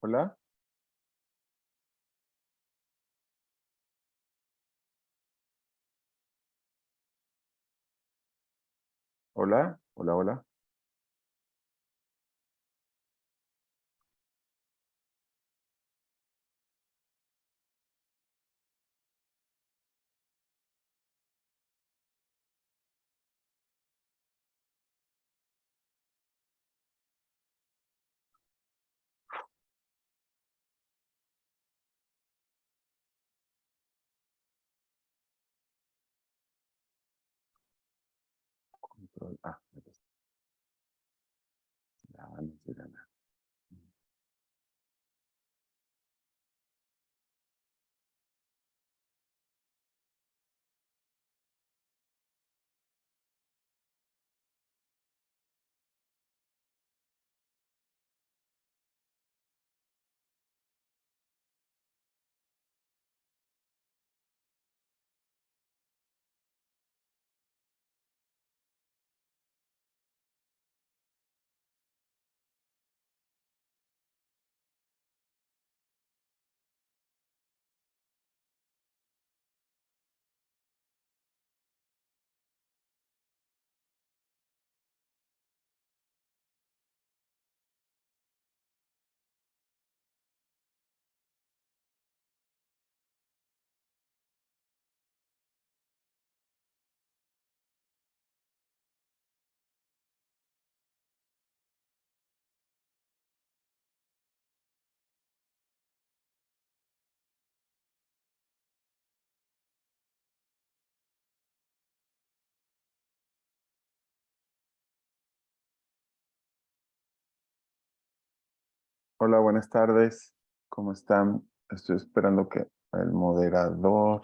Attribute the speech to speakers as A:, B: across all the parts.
A: Hola, hola, hola, hola. Ahí está. Ya, no sirve nada. Hola, buenas tardes. ¿Cómo están? Estoy esperando que el moderador,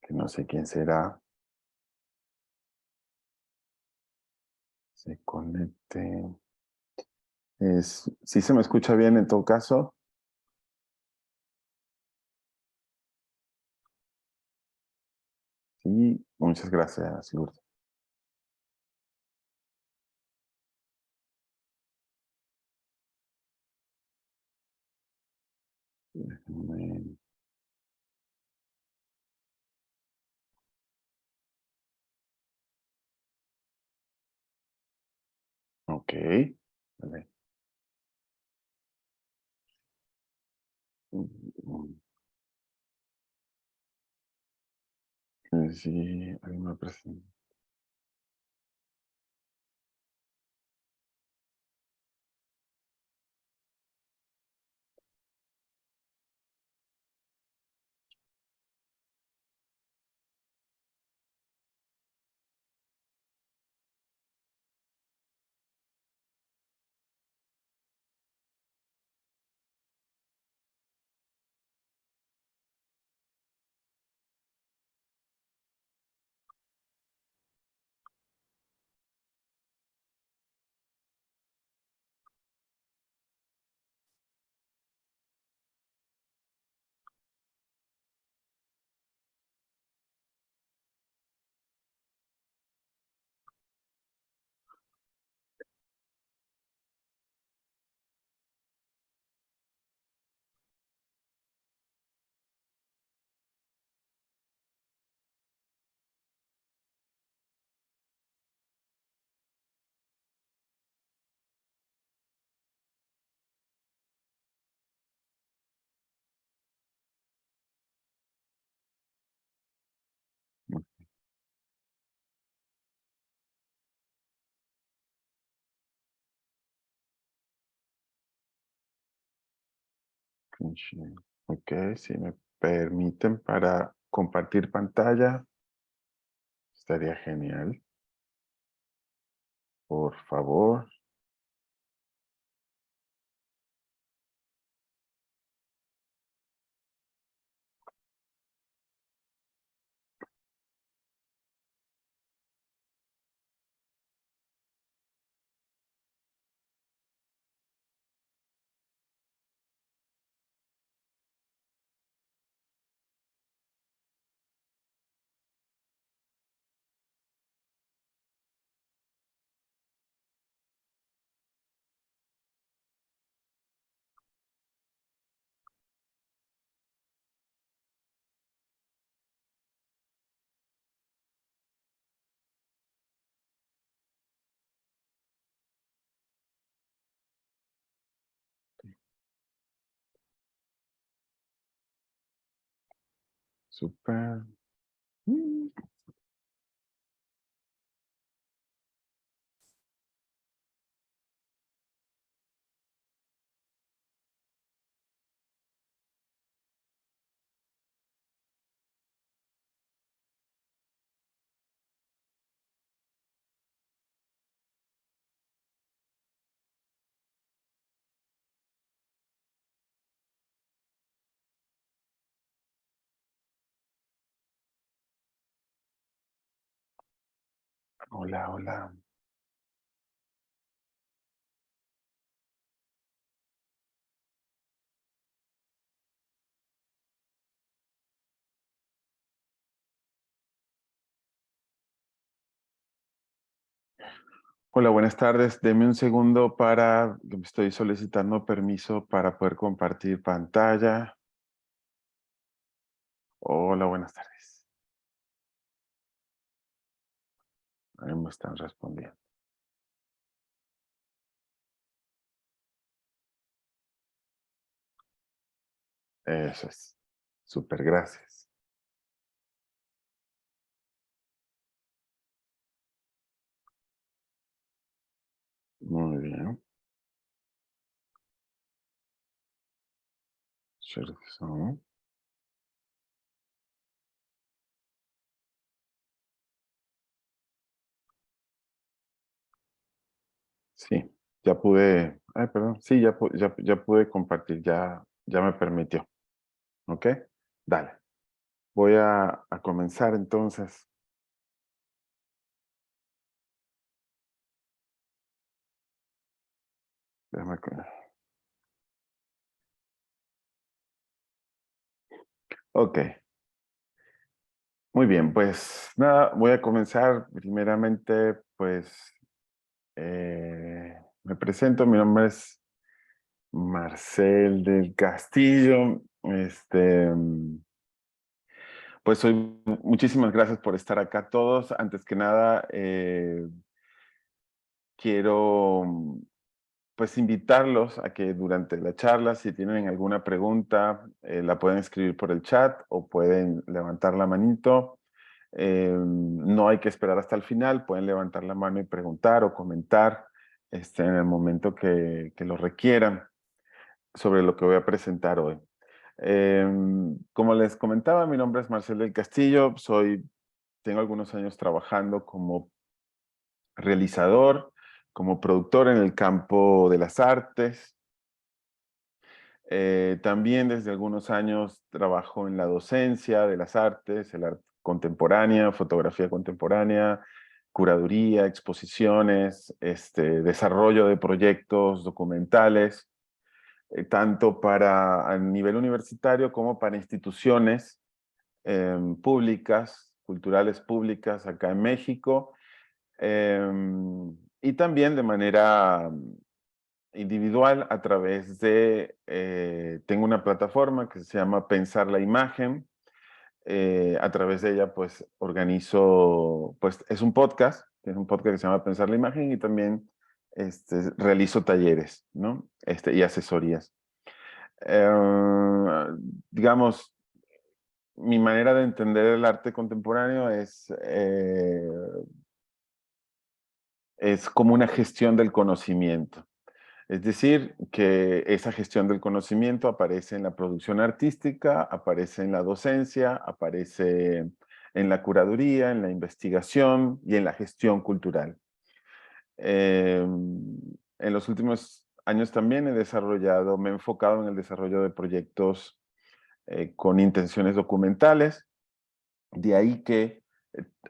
A: que no sé quién será, se conecte. ¿Sí se me escucha bien en todo caso? Sí, muchas gracias, Lourdes. Déjenme- Ok. Vale. Mm, Sí, ahí me presento. Ok, si me permiten para compartir pantalla, estaría genial. Por favor. Súper. Mm. Hola, hola. Hola, buenas tardes. Deme un segundo para que me estoy solicitando permiso para poder compartir pantalla. Hola, buenas tardes. Ahí me están respondiendo. Eso es. Súper, gracias. Muy bien. Selección. Sí, ya pude. Ay, perdón. Sí, ya pude compartir. Ya me permitió. ¿Ok? Dale. Voy a comenzar entonces. Déjame Ok, muy bien, pues nada, voy a comenzar primeramente, pues me presento, mi nombre es Marcel del Castillo, pues muchísimas gracias por estar acá todos. Antes que nada, quiero pues invitarlos a que durante la charla, si tienen alguna pregunta, la pueden escribir por el chat o pueden levantar la manito. No hay que esperar hasta el final, pueden levantar la mano y preguntar o comentar en el momento que lo requieran sobre lo que voy a presentar hoy. Como les comentaba, mi nombre es Marcel del Castillo, tengo algunos años trabajando como realizador, como productor en el campo de las artes. También desde algunos años trabajo en la docencia de las artes, el arte contemporánea, fotografía contemporánea, curaduría, exposiciones, desarrollo de proyectos documentales, tanto para a nivel universitario como para instituciones públicas, culturales públicas acá en México, y también de manera individual a través tengo una plataforma que se llama Pensar la Imagen. A través de ella, pues, organizo, pues, es un podcast que se llama Pensar la Imagen y también realizo talleres, ¿no? Y asesorías. Eh, digamos, mi manera de entender el arte contemporáneo es como una gestión del conocimiento. Es decir, que esa gestión del conocimiento aparece en la producción artística, aparece en la docencia, aparece en la curaduría, en la investigación y en la gestión cultural. En los últimos años también me he enfocado en el desarrollo de proyectos con intenciones documentales, de ahí que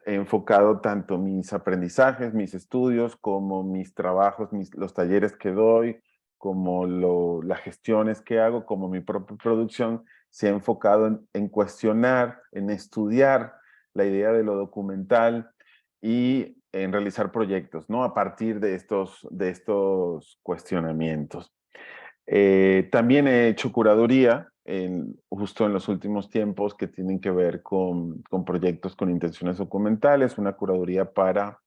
A: he enfocado tanto mis aprendizajes, mis estudios, como mis trabajos, los talleres que doy, como las gestiones que hago, como mi propia producción, se ha enfocado en cuestionar, en estudiar la idea de lo documental y en realizar proyectos, ¿no? A partir de estos cuestionamientos. También he hecho curaduría justo en los últimos tiempos que tienen que ver con proyectos con intenciones documentales, una curaduría para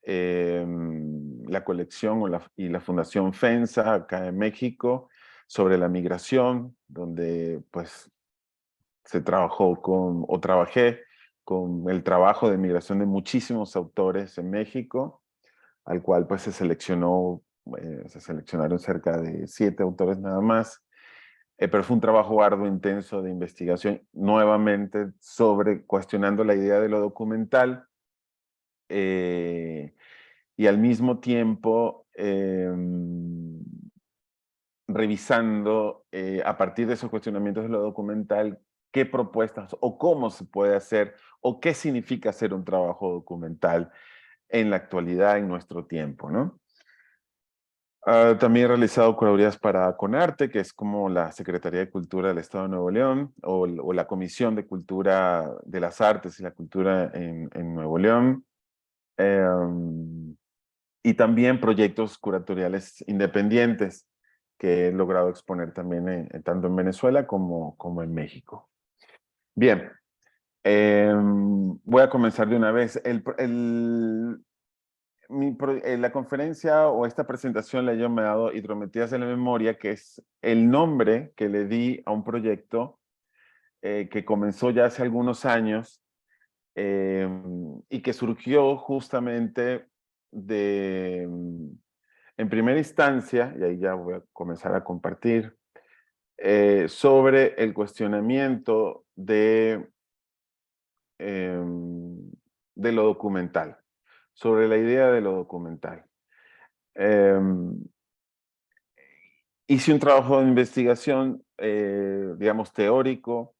A: la colección y la Fundación FENSA acá en México sobre la migración, donde pues se trabajó con, o trabajé con el trabajo de migración de muchísimos autores en México, al cual pues se seleccionaron cerca de 7 autores nada más, pero fue un trabajo arduo, intenso de investigación, nuevamente sobre cuestionando la idea de lo documental, y al mismo tiempo revisando a partir de esos cuestionamientos de lo documental qué propuestas o cómo se puede hacer o qué significa hacer un trabajo documental en la actualidad, en nuestro tiempo, ¿no? También he realizado curadurías para CONARTE, que es como la Secretaría de Cultura del Estado de Nuevo León, o la Comisión de Cultura de las Artes y la Cultura en Nuevo León. Y también proyectos curatoriales independientes que he logrado exponer también tanto en Venezuela como en México. Bien, voy a comenzar de una vez. La conferencia o esta presentación la he llamado Hidrometrías de la Memoria, que es el nombre que le di a un proyecto que comenzó ya hace algunos años y que surgió justamente en primera instancia, y ahí ya voy a comenzar a compartir, sobre el cuestionamiento de lo documental, sobre la idea de lo documental. Hice un trabajo de investigación, digamos, teórico,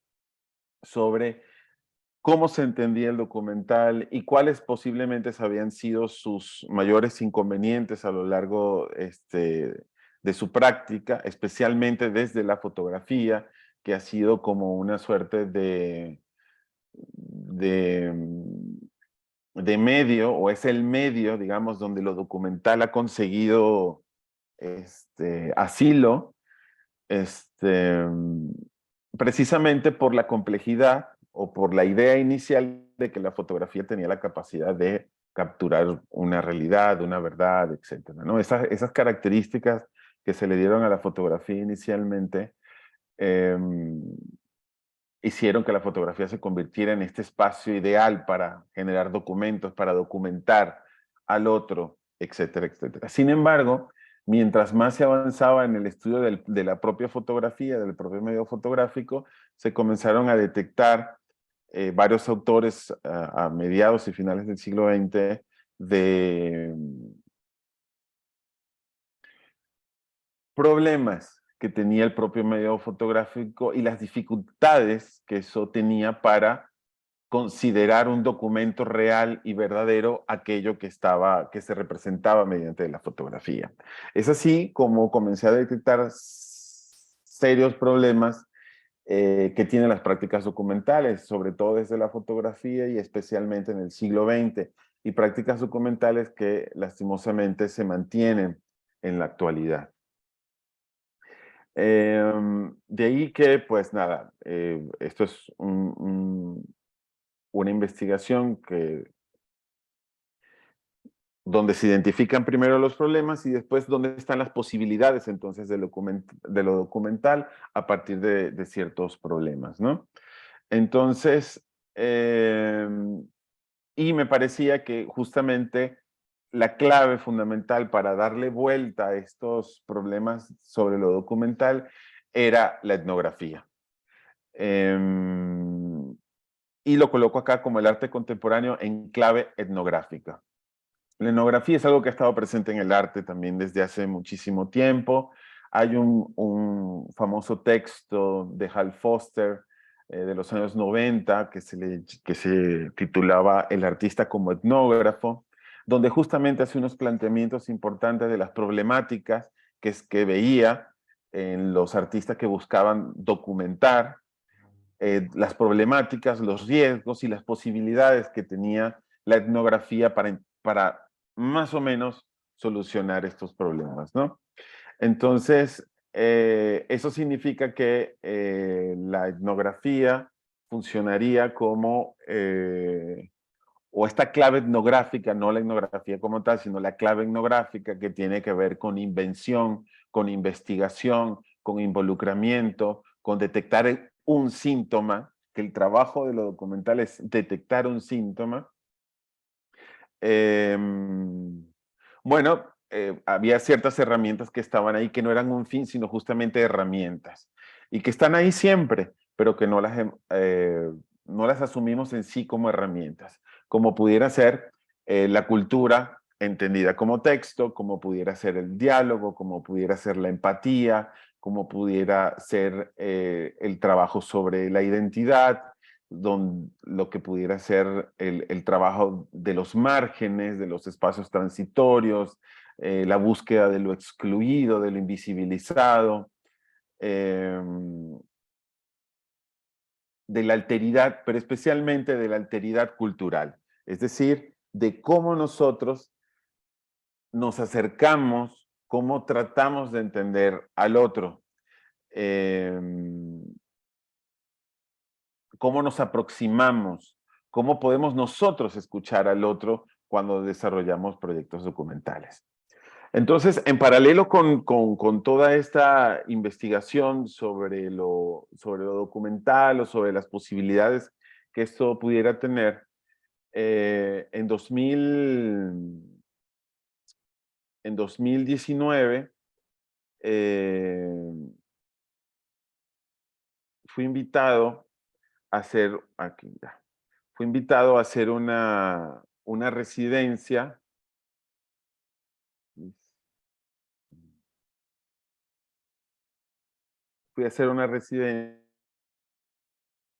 A: sobre cómo se entendía el documental y cuáles posiblemente habían sido sus mayores inconvenientes a lo largo de su práctica, especialmente desde la fotografía, que ha sido como una suerte de, de medio, o es el medio, digamos, donde lo documental ha conseguido asilo, este, precisamente por la complejidad o por la idea inicial de que la fotografía tenía la capacidad de capturar una realidad, una verdad, etcétera, ¿no? Esas características que se le dieron a la fotografía inicialmente eh, hicieron que la fotografía se convirtiera en este espacio ideal para generar documentos, para documentar al otro, etcétera, etcétera. Sin embargo, mientras más se avanzaba en el estudio de la propia fotografía, del propio medio fotográfico, se comenzaron a detectar varios autores a mediados y finales del siglo XX de problemas que tenía el propio medio fotográfico y las dificultades que eso tenía para considerar un documento real y verdadero aquello que se representaba mediante la fotografía. Es así como comencé a detectar serios problemas que tienen las prácticas documentales, sobre todo desde la fotografía y especialmente en el siglo XX, y prácticas documentales que lastimosamente se mantienen en la actualidad. De ahí que, pues nada, esto es una investigación donde se identifican primero los problemas y después dónde están las posibilidades entonces de lo documental a partir de ciertos problemas, ¿no? Entonces, y me parecía que justamente la clave fundamental para darle vuelta a estos problemas sobre lo documental era la etnografía. Y lo coloco acá como el arte contemporáneo en clave etnográfica. La etnografía es algo que ha estado presente en el arte también desde hace muchísimo tiempo. Hay un famoso texto de Hal Foster de los años 90 que se titulaba El artista como etnógrafo, donde justamente hace unos planteamientos importantes de las problemáticas que veía en los artistas que buscaban documentar las problemáticas, los riesgos y las posibilidades que tenía la etnografía para más o menos solucionar estos problemas, ¿no? Entonces, eso significa que la etnografía funcionaría como, o esta clave etnográfica, no la etnografía como tal, sino la clave etnográfica que tiene que ver con invención, con investigación, con involucramiento, con detectar un síntoma, que el trabajo de lo documental es detectar un síntoma, eh, bueno, había ciertas herramientas que estaban ahí que no eran un fin, sino justamente herramientas. Y que están ahí siempre, pero que no las asumimos en sí como herramientas. Como pudiera ser la cultura entendida como texto, como pudiera ser el diálogo, como pudiera ser la empatía, como pudiera ser el trabajo sobre la identidad, lo que pudiera ser el trabajo de los márgenes, de los espacios transitorios, la búsqueda de lo excluido, de lo invisibilizado, eh, de la alteridad, pero especialmente de la alteridad cultural, es decir, de cómo nosotros nos acercamos, cómo tratamos de entender al otro, eh, cómo nos aproximamos, cómo podemos nosotros escuchar al otro cuando desarrollamos proyectos documentales. Entonces, en paralelo con toda esta investigación sobre lo documental o sobre las posibilidades que esto pudiera tener, en 2019 eh, fui invitado a hacer, aquí, ya, fui invitado a hacer una residencia. Fui a hacer una residencia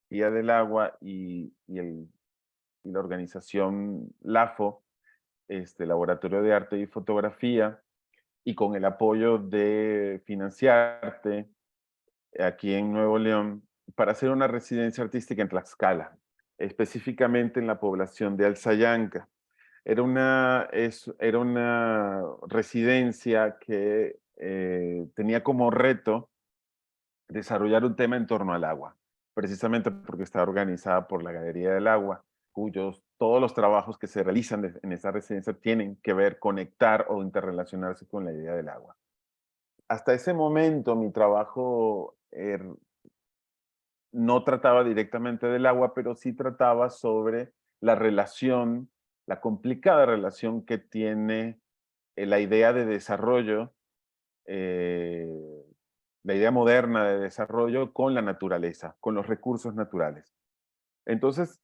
A: del agua y la organización LAFO, Laboratorio de Arte y Fotografía, y con el apoyo de Financiarte, aquí en Nuevo León, para hacer una residencia artística en Tlaxcala, específicamente en la población de Alzayanca. Era una residencia que tenía como reto desarrollar un tema en torno al agua, precisamente porque está organizada por la Galería del Agua, todos los trabajos que se realizan en esa residencia tienen que ver, conectar o interrelacionarse con la idea del agua. Hasta ese momento mi trabajo no trataba directamente del agua, pero sí trataba sobre la relación, la complicada relación que tiene la idea de desarrollo, eh, la idea moderna de desarrollo con la naturaleza, con los recursos naturales. Entonces,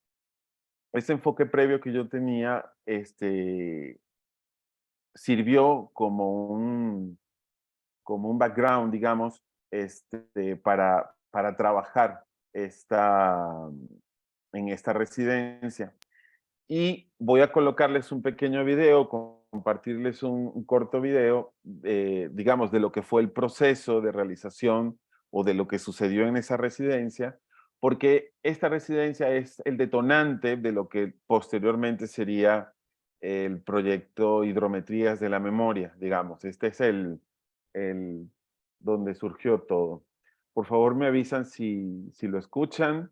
A: ese enfoque previo que yo tenía sirvió como un background, digamos, para trabajar en esta residencia. Y voy a colocarles un pequeño video, compartirles un corto video, digamos, de lo que fue el proceso de realización o de lo que sucedió en esa residencia, porque esta residencia es el detonante de lo que posteriormente sería el proyecto Hidrometrías de la Memoria, digamos. Este es el donde surgió todo. Por favor, me avisan si lo escuchan.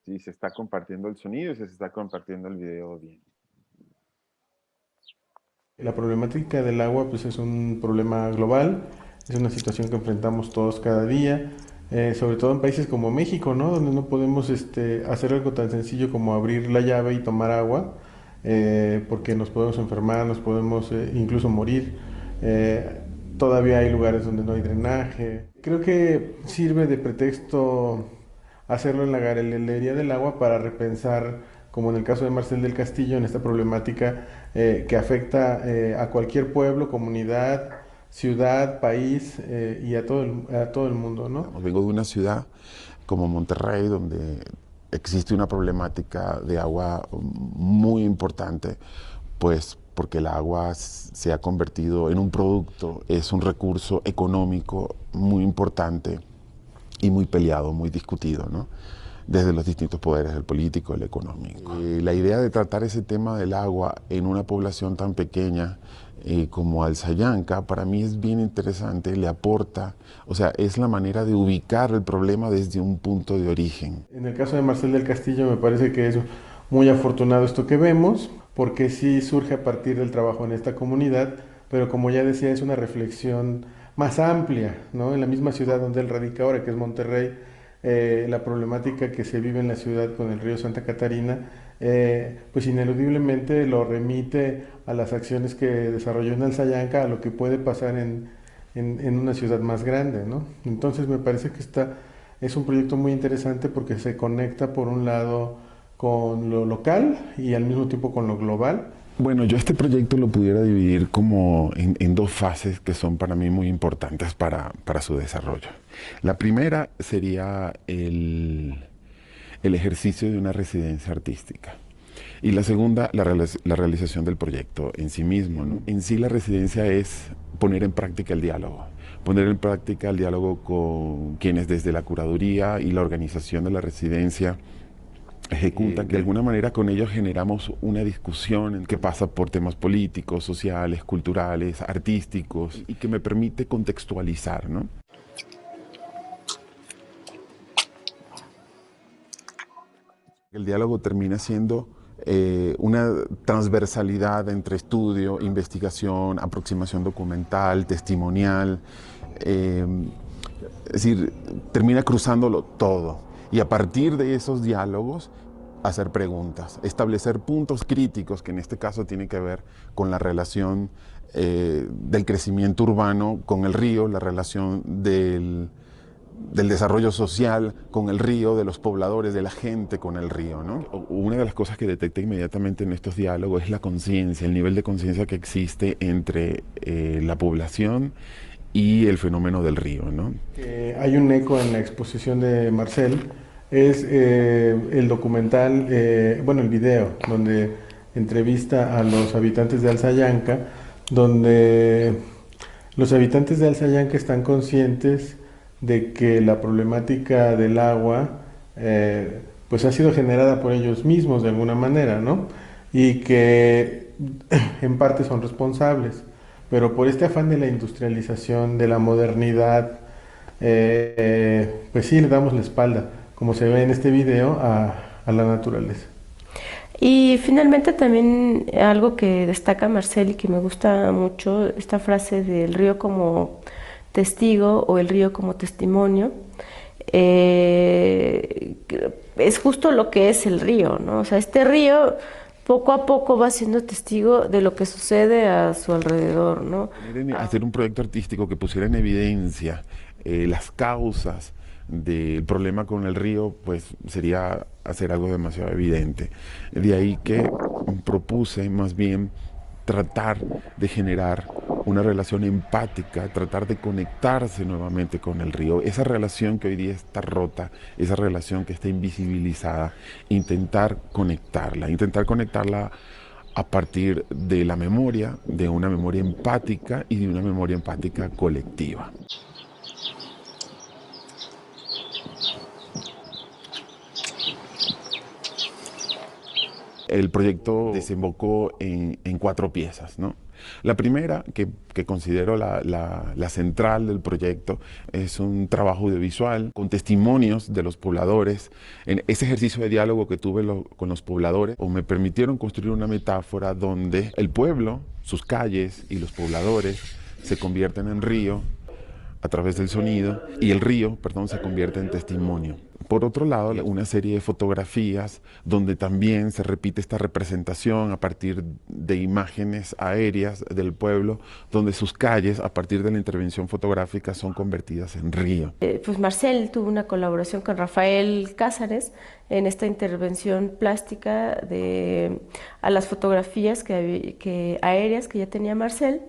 A: Si se está compartiendo el sonido y si se está compartiendo el video bien.
B: La problemática del agua pues es un problema global, es una situación que enfrentamos todos cada día, sobre todo en países como México, ¿no? Donde no podemos hacer algo tan sencillo como abrir la llave y tomar agua, porque nos podemos enfermar, nos podemos incluso morir. Eh, Todavía hay lugares donde no hay drenaje. Creo que sirve de pretexto hacerlo en la galería del agua para repensar, como en el caso de Marcel del Castillo, en esta problemática que afecta a cualquier pueblo, comunidad, ciudad, país y a todo el mundo, ¿no?
C: Vengo de una ciudad como Monterrey, donde existe una problemática de agua muy importante, pues porque el agua se ha convertido en un producto, es un recurso económico muy importante y muy peleado, muy discutido, ¿no? Desde los distintos poderes, el político, el económico. La idea de tratar ese tema del agua en una población tan pequeña como Alzayanca, para mí es bien interesante, le aporta, o sea, es la manera de ubicar el problema desde un punto de origen.
B: En el caso de Marcel del Castillo me parece que es muy afortunado esto que vemos, porque sí surge a partir del trabajo en esta comunidad, pero como ya decía, es una reflexión más amplia, ¿no? En la misma ciudad donde él radica ahora, que es Monterrey, la problemática que se vive en la ciudad con el río Santa Catarina, pues ineludiblemente lo remite a las acciones que desarrolló en Alzayanca, a lo que puede pasar en una ciudad más grande, ¿no? Entonces me parece que es un proyecto muy interesante porque se conecta por un lado con lo local y al mismo tiempo con lo global.
C: Bueno, yo este proyecto lo pudiera dividir como en dos fases que son para mí muy importantes para su desarrollo. La primera sería el ejercicio de una residencia artística. Y la segunda, la realización del proyecto en sí mismo, ¿no? En sí la residencia es poner en práctica el diálogo. Poner en práctica el diálogo con quienes desde la curaduría y la organización de la residencia ejecutan, que de alguna manera con ellos generamos una discusión que pasa por temas políticos, sociales, culturales, artísticos, y que me permite contextualizar, ¿no? El diálogo termina siendo una transversalidad entre estudio, investigación, aproximación documental, testimonial, es decir, termina cruzándolo todo. Y a partir de esos diálogos, hacer preguntas, establecer puntos críticos, que en este caso tiene que ver con la relación del crecimiento urbano con el río, la relación del desarrollo social con el río, de los pobladores, de la gente con el río, ¿no? Una de las cosas que detecta inmediatamente en estos diálogos es la conciencia, el nivel de conciencia que existe entre la población y el fenómeno del río, ¿no?
B: Hay un eco en la exposición de Marcel, es el documental, bueno, el video, donde entrevista a los habitantes de Alzayanca, donde los habitantes de Alzayanca están conscientes de que la problemática del agua pues ha sido generada por ellos mismos de alguna manera, ¿no? Y que en parte son responsables, pero por este afán de la industrialización, de la modernidad, pues sí le damos la espalda, como se ve en este video, a la naturaleza.
D: Y finalmente también algo que destaca Marcel y que me gusta mucho, esta frase del río como testigo o el río como testimonio, es justo lo que es el río, ¿no? O sea, este río poco a poco va siendo testigo de lo que sucede a su alrededor, ¿no?
C: Hacer un proyecto artístico que pusiera en evidencia las causas del problema con el río, pues sería hacer algo demasiado evidente. De ahí que propuse más bien tratar de generar una relación empática, tratar de conectarse nuevamente con el río, esa relación que hoy día está rota, esa relación que está invisibilizada, intentar conectarla a partir de la memoria, de una memoria empática y de una memoria empática colectiva. El proyecto desembocó en 4 piezas, ¿no? La primera, que considero la central del proyecto, es un trabajo audiovisual con testimonios de los pobladores. En ese ejercicio de diálogo que tuve con los pobladores, me permitieron construir una metáfora donde el pueblo, sus calles y los pobladores se convierten en río a través del sonido, y el río, perdón, se convierte en testimonio. Por otro lado, una serie de fotografías donde también se repite esta representación a partir de imágenes aéreas del pueblo, donde sus calles, a partir de la intervención fotográfica, son convertidas en río.
D: Pues Marcel tuvo una colaboración con Rafael Cázares en esta intervención plástica a las fotografías aéreas que ya tenía Marcel.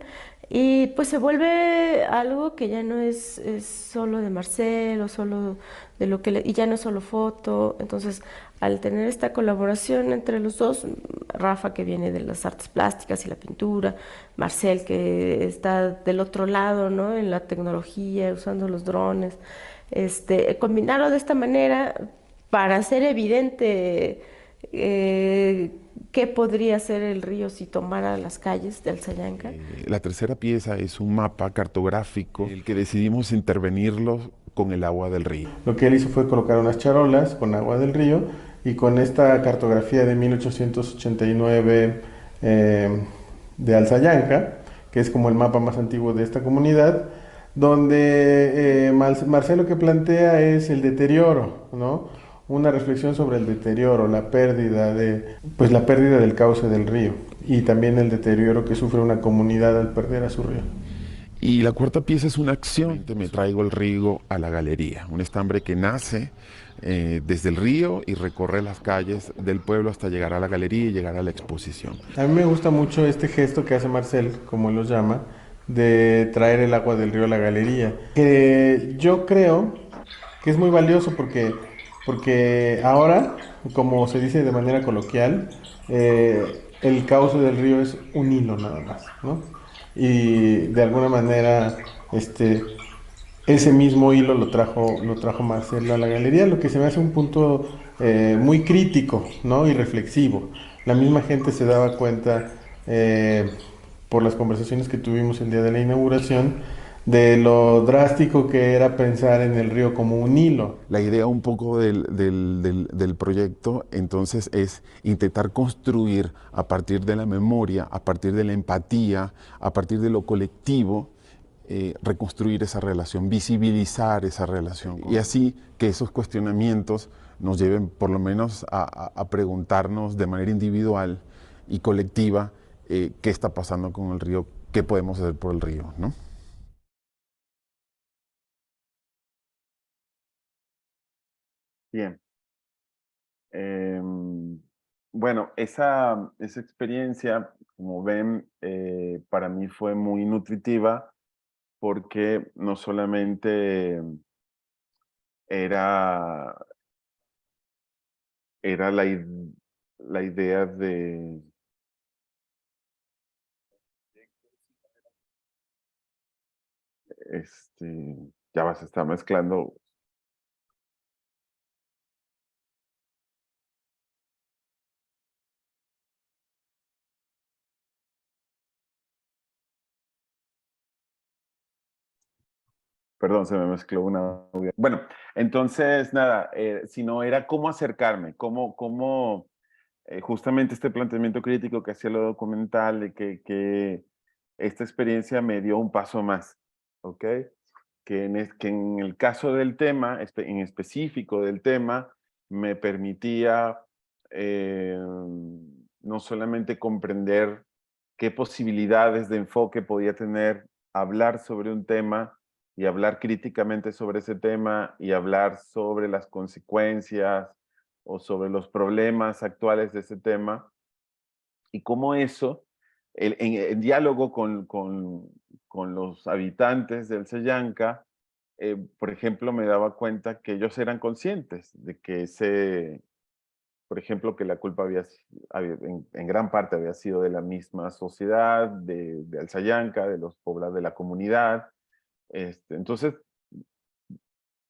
D: Y pues se vuelve algo que ya no es solo de Marcel o solo de lo que y ya no es solo foto. Entonces, al tener esta colaboración entre los dos, Rafa, que viene de las artes plásticas y la pintura, Marcel, que está del otro lado, ¿no? En la tecnología, usando los drones, combinarlo de esta manera para hacer evidente qué podría ser el río si tomara las calles de Alzayanca.
C: La tercera pieza es un mapa cartográfico, el que decidimos intervenirlo con el agua del río.
B: Lo que él hizo fue colocar unas charolas con agua del río, y con esta cartografía de 1889 de Alzayanca, que es como el mapa más antiguo de esta comunidad, donde Marcelo que plantea es el deterioro, ¿no? Una reflexión sobre el deterioro, la pérdida pues la pérdida del cauce del río y también el deterioro que sufre una comunidad al perder a su río.
C: Y la cuarta pieza es una acción. Me traigo el río a la galería, un estambre que nace desde el río y recorre las calles del pueblo hasta llegar a la galería y llegar a la exposición.
B: A mí me gusta mucho este gesto que hace Marcel, como él lo llama, de traer el agua del río a la galería. Que yo creo que es muy valioso porque ahora, como se dice de manera coloquial, el cauce del río es un hilo nada más, ¿no? Y de alguna manera, ese mismo hilo lo trajo Marcelo a la galería, lo que se me hace un punto muy crítico, ¿no? Y reflexivo. La misma gente se daba cuenta por las conversaciones que tuvimos el día de la inauguración de lo drástico que era pensar en el río como un hilo.
C: La idea un poco del proyecto entonces es intentar construir a partir de la memoria, a partir de la empatía, a partir de lo colectivo, reconstruir esa relación, visibilizar esa relación y así que esos cuestionamientos nos lleven por lo menos a preguntarnos de manera individual y colectiva qué está pasando con el río, qué podemos hacer por el río, ¿no?
A: Bien. Bueno, esa experiencia, como ven, para mí fue muy nutritiva porque no solamente era, era la idea de, ya vas a estar mezclando. Perdón, se me mezcló una audio. Bueno, entonces, nada, sino era cómo acercarme, cómo justamente este planteamiento crítico que hacía lo documental, de que esta experiencia me dio un paso más, ¿ok? Que en el caso del tema, en específico del tema, me permitía no solamente comprender qué posibilidades de enfoque podía tener hablar sobre un tema y hablar críticamente sobre ese tema y hablar sobre las consecuencias o sobre los problemas actuales de ese tema y cómo eso, en diálogo con los habitantes del Sellanca, por ejemplo, me daba cuenta que ellos eran conscientes de que por ejemplo, que la culpa en gran parte había sido de la misma sociedad, de Alsayanca, de los poblados de la comunidad. Entonces,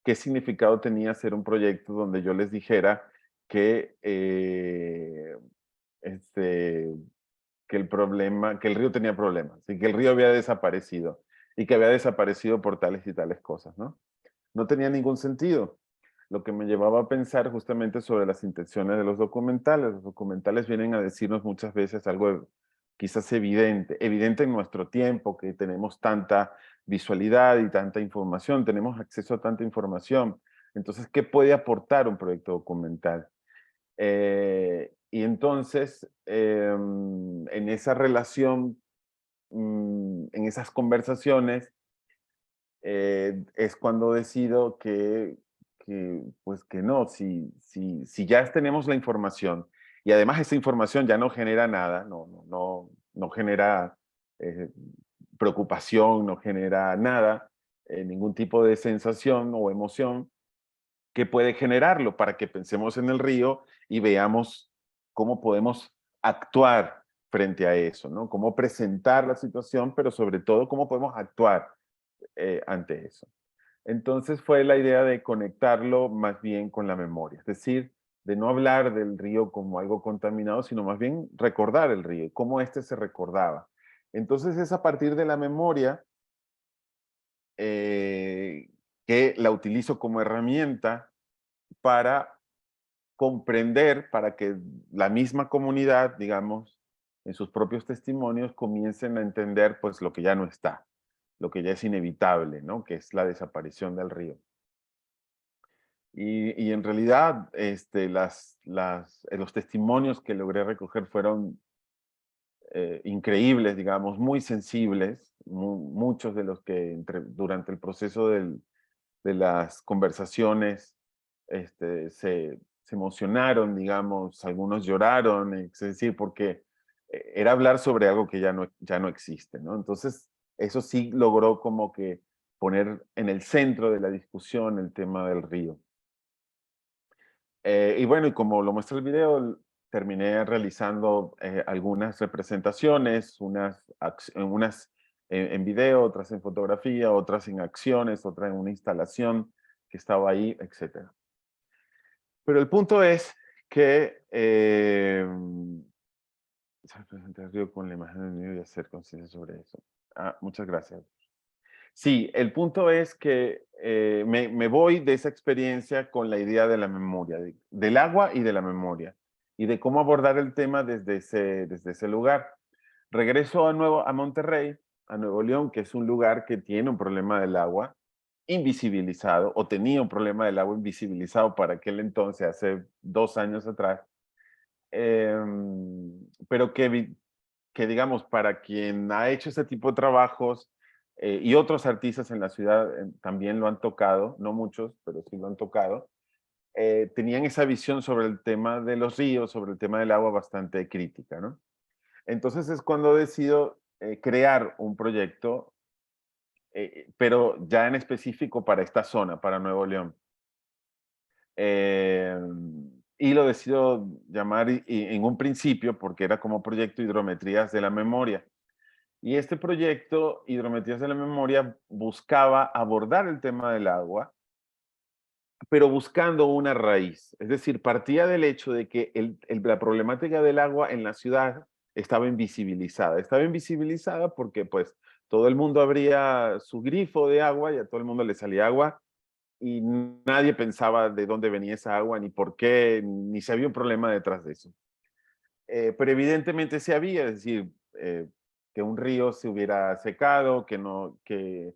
A: ¿qué significado tenía hacer un proyecto donde yo les dijera que, este, que el río tenía problemas y que el río había desaparecido y que había desaparecido por tales y tales cosas, ¿no? No tenía ningún sentido. Lo que me llevaba a pensar justamente sobre las intenciones de los documentales. Los documentales vienen a decirnos muchas veces algo quizás evidente en nuestro tiempo, que tenemos tanta visualidad y tanta información, tenemos acceso a tanta información. Entonces, ¿qué puede aportar un proyecto documental? Y entonces, en esa relación, en esas conversaciones, es cuando decido pues que no, si ya tenemos la información y además esa información ya no genera nada, no genera eh, preocupación, no genera nada, ningún tipo de sensación o emoción, que puede generarlo para que pensemos en el río y veamos cómo podemos actuar frente a eso, ¿no? Cómo presentar la situación, pero sobre todo cómo podemos actuar ante eso. Entonces fue la idea de conectarlo más bien con la memoria, es decir, de no hablar del río como algo contaminado, sino más bien recordar el río, cómo éste se recordaba. Entonces es a partir de la memoria que la utilizo como herramienta para comprender, para que la misma comunidad, digamos, en sus propios testimonios comiencen a entender pues lo que ya no está. lo que ya es inevitable, ¿no? Que es la desaparición del río. Y en realidad los testimonios que logré recoger fueron increíbles, digamos, muy sensibles, muchos de los que durante el proceso de las conversaciones se emocionaron, digamos, algunos lloraron, es decir, porque era hablar sobre algo que ya no existe, ¿no? Entonces, eso sí logró como que poner en el centro de la discusión el tema del río. Y bueno, y como lo muestra el video, terminé realizando algunas representaciones, unas en video, otras en fotografía, otras en acciones, otra en una instalación que estaba ahí, etc. Pero el punto es que se presenta el río con la imagen del niño y hacer conciencia sobre eso. Muchas gracias. Sí, el punto es que me voy de esa experiencia con la idea de la memoria, del agua y de la memoria, y de cómo abordar el tema desde ese lugar. Regreso a Monterrey, a Nuevo León, que es un lugar que tiene un problema del agua invisibilizado, o tenía un problema del agua invisibilizado para aquel entonces, hace 2 años atrás, pero que digamos, para quien ha hecho ese tipo de trabajos y otros artistas en la ciudad también lo han tocado, no muchos, pero sí lo han tocado, tenían esa visión sobre el tema de los ríos, sobre el tema del agua bastante crítica, ¿no? Entonces es cuando decido crear un proyecto, pero ya en específico para esta zona, para Nuevo León. Eh, y lo decido llamar en un principio, porque era como proyecto Hidrometrías de la Memoria. Y este proyecto, Hidrometrías de la Memoria, buscaba abordar el tema del agua, pero buscando una raíz. Es decir, partía del hecho de que la problemática del agua en la ciudad estaba invisibilizada. Estaba invisibilizada porque pues todo el mundo abría su grifo de agua y a todo el mundo le salía agua y nadie pensaba de dónde venía esa agua, ni por qué, ni si había un problema detrás de eso. Pero evidentemente sí había, es decir, que un río se hubiera secado, que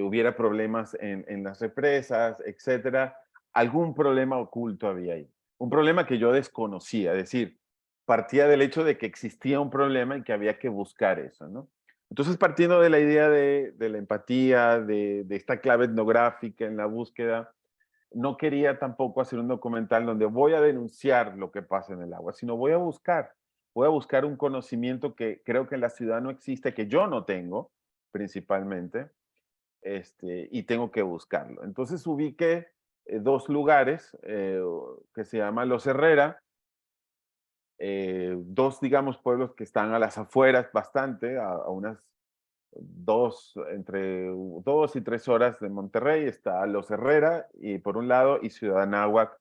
A: hubiera problemas en las represas, etcétera. Algún problema oculto había ahí. Un problema que yo desconocía, es decir, partía del hecho de que existía un problema y que había que buscar eso, ¿no? Entonces, partiendo de la idea de la empatía, de esta clave etnográfica en la búsqueda, no quería tampoco hacer un documental donde voy a denunciar lo que pasa en el agua, sino voy a buscar un conocimiento que creo que en la ciudad no existe, que yo no tengo principalmente, y tengo que buscarlo. Entonces ubiqué dos lugares que se llaman Los Herrera, dos, digamos, pueblos que están a las afueras bastante, a unas entre 2 y 3 horas de Monterrey. Está Los Herrera y por un lado y Ciudad Anáhuac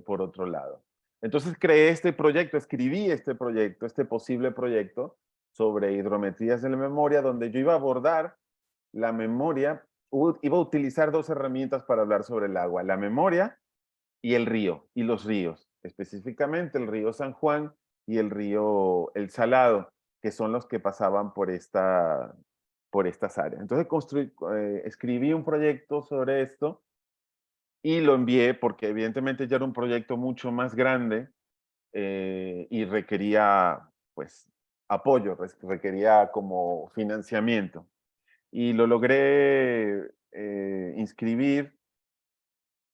A: por otro lado. Entonces creé este proyecto, escribí este proyecto, este posible proyecto sobre hidrometrías de la memoria, donde yo iba a abordar la memoria, iba a utilizar dos herramientas para hablar sobre el agua, la memoria y el río, y los ríos, específicamente el río San Juan y el río El Salado, que son los que pasaban por estas áreas. Entonces escribí un proyecto sobre esto y lo envié porque evidentemente ya era un proyecto mucho más grande y requería pues apoyo, requería como financiamiento. Y lo logré inscribir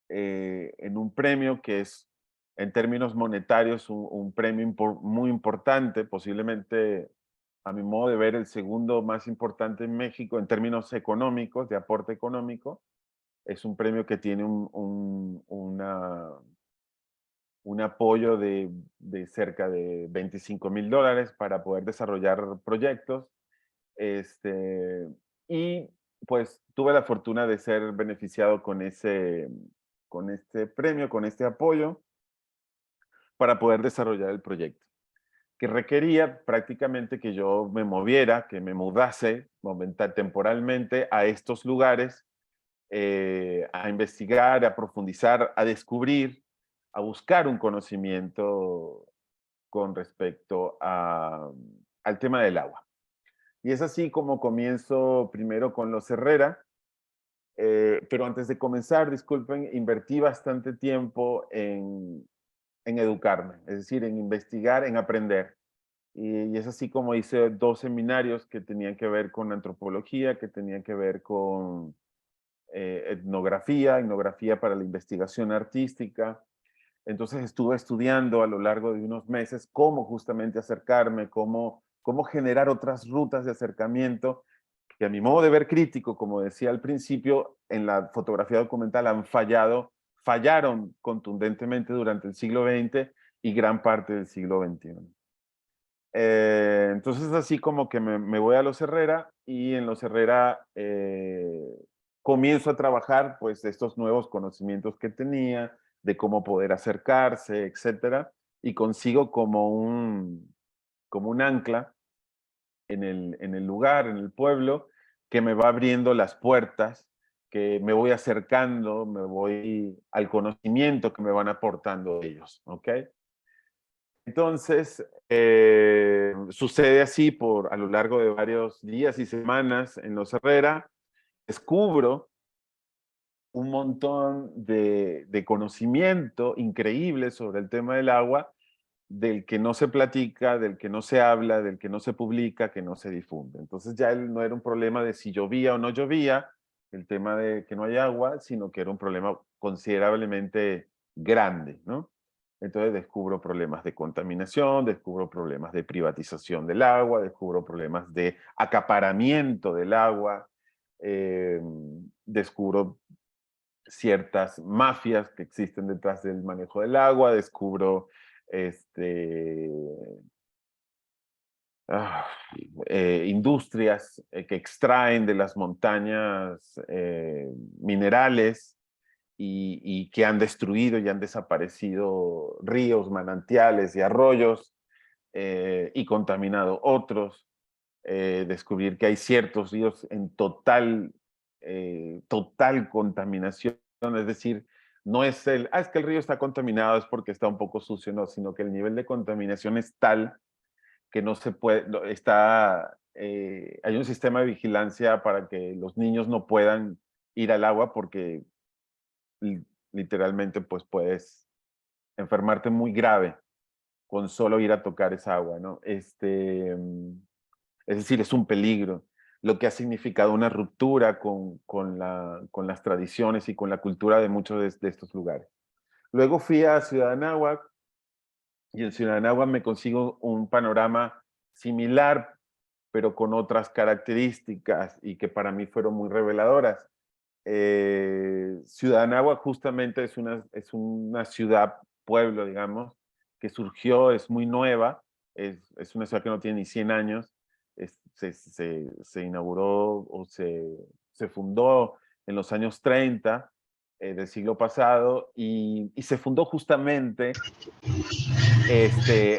A: en un premio que es, en términos monetarios, un premio muy importante, posiblemente, a mi modo de ver, el segundo más importante en México en términos económicos, de aporte económico. Es un premio que tiene un apoyo de cerca de $25,000 para poder desarrollar proyectos. Este, y pues tuve la fortuna de ser beneficiado con este premio, con este apoyo, para poder desarrollar el proyecto, que requería prácticamente que yo me moviera, que me mudase temporalmente a estos lugares, a investigar, a profundizar, a descubrir, a buscar un conocimiento con respecto al tema del agua. Y es así como comienzo primero con los Herrera, pero antes de comenzar, disculpen, invertí bastante tiempo en educarme, es decir, en investigar, en aprender. Y es así como hice 2 seminarios que tenían que ver con antropología, que tenían que ver con etnografía para la investigación artística. Entonces estuve estudiando a lo largo de unos meses cómo justamente acercarme, cómo generar otras rutas de acercamiento que a mi modo de ver crítico, como decía al principio, en la fotografía documental fallaron contundentemente durante el siglo XX y gran parte del siglo XXI. Entonces así como que me voy a los Herrera y en los Herrera comienzo a trabajar pues estos nuevos conocimientos que tenía, de cómo poder acercarse, etcétera, y consigo como un ancla en el lugar, en el pueblo, que me va abriendo las puertas, que me voy acercando, me voy al conocimiento que me van aportando ellos, ¿ok? Entonces, sucede así a lo largo de varios días y semanas en Los Herrera, descubro un montón de conocimiento increíble sobre el tema del agua, del que no se platica, del que no se habla, del que no se publica, que no se difunde. Entonces ya no era un problema de si llovía o no llovía, el tema de que no hay agua, sino que era un problema considerablemente grande, ¿no? Entonces descubro problemas de contaminación, descubro problemas de privatización del agua, descubro problemas de acaparamiento del agua, eh, descubro ciertas mafias que existen detrás del manejo del agua, descubro este, ah, industrias que extraen de las montañas minerales y que han destruido y han desaparecido ríos, manantiales y arroyos y contaminado otros. Descubrir que hay ciertos ríos en total contaminación, es decir, no es es que el río está contaminado, es porque está un poco sucio, no, sino que el nivel de contaminación es tal que no se puede, hay un sistema de vigilancia para que los niños no puedan ir al agua porque literalmente pues puedes enfermarte muy grave con solo ir a tocar esa agua, ¿no? Es decir, es un peligro, lo que ha significado una ruptura con las tradiciones y con la cultura de muchos de estos lugares. Luego fui a Ciudad Anáhuac y en Ciudad Anáhuac me consigo un panorama similar, pero con otras características y que para mí fueron muy reveladoras. Ciudad Anáhuac justamente es una ciudad, pueblo, digamos, que surgió, es muy nueva, es una ciudad que no tiene ni 100 años, se inauguró o se fundó en los años 30 del siglo pasado y se fundó justamente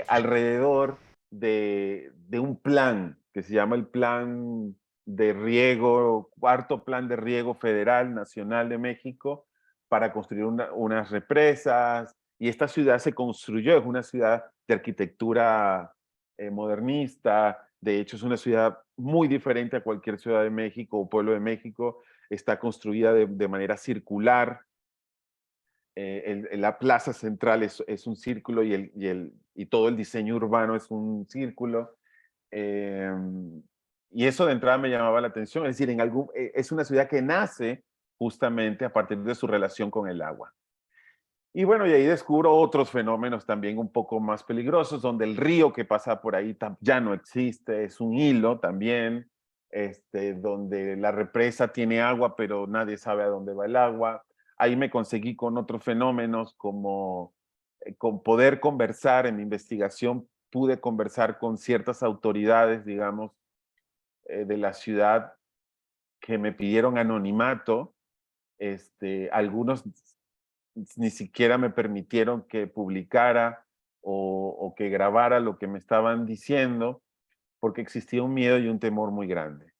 A: alrededor de un plan que se llama el Plan de Riego, Cuarto Plan de Riego Federal Nacional de México, para construir unas represas. Y esta ciudad se construyó, es una ciudad de arquitectura modernista. De hecho, es una ciudad muy diferente a cualquier ciudad de México o pueblo de México. Está construida de manera circular, la plaza central es un círculo y todo el diseño urbano es un círculo. Eh, y eso de entrada me llamaba la atención, es decir, es una ciudad que nace justamente a partir de su relación con el agua. Y bueno, y ahí descubro otros fenómenos también un poco más peligrosos, donde el río que pasa por ahí ya no existe, es un hilo también, donde la represa tiene agua, pero nadie sabe a dónde va el agua. Ahí me conseguí con otros fenómenos como con poder conversar en mi investigación, pude conversar con ciertas autoridades, digamos, de la ciudad que me pidieron anonimato. Algunos ni siquiera me permitieron que publicara o que grabara lo que me estaban diciendo, porque existía un miedo y un temor muy grande.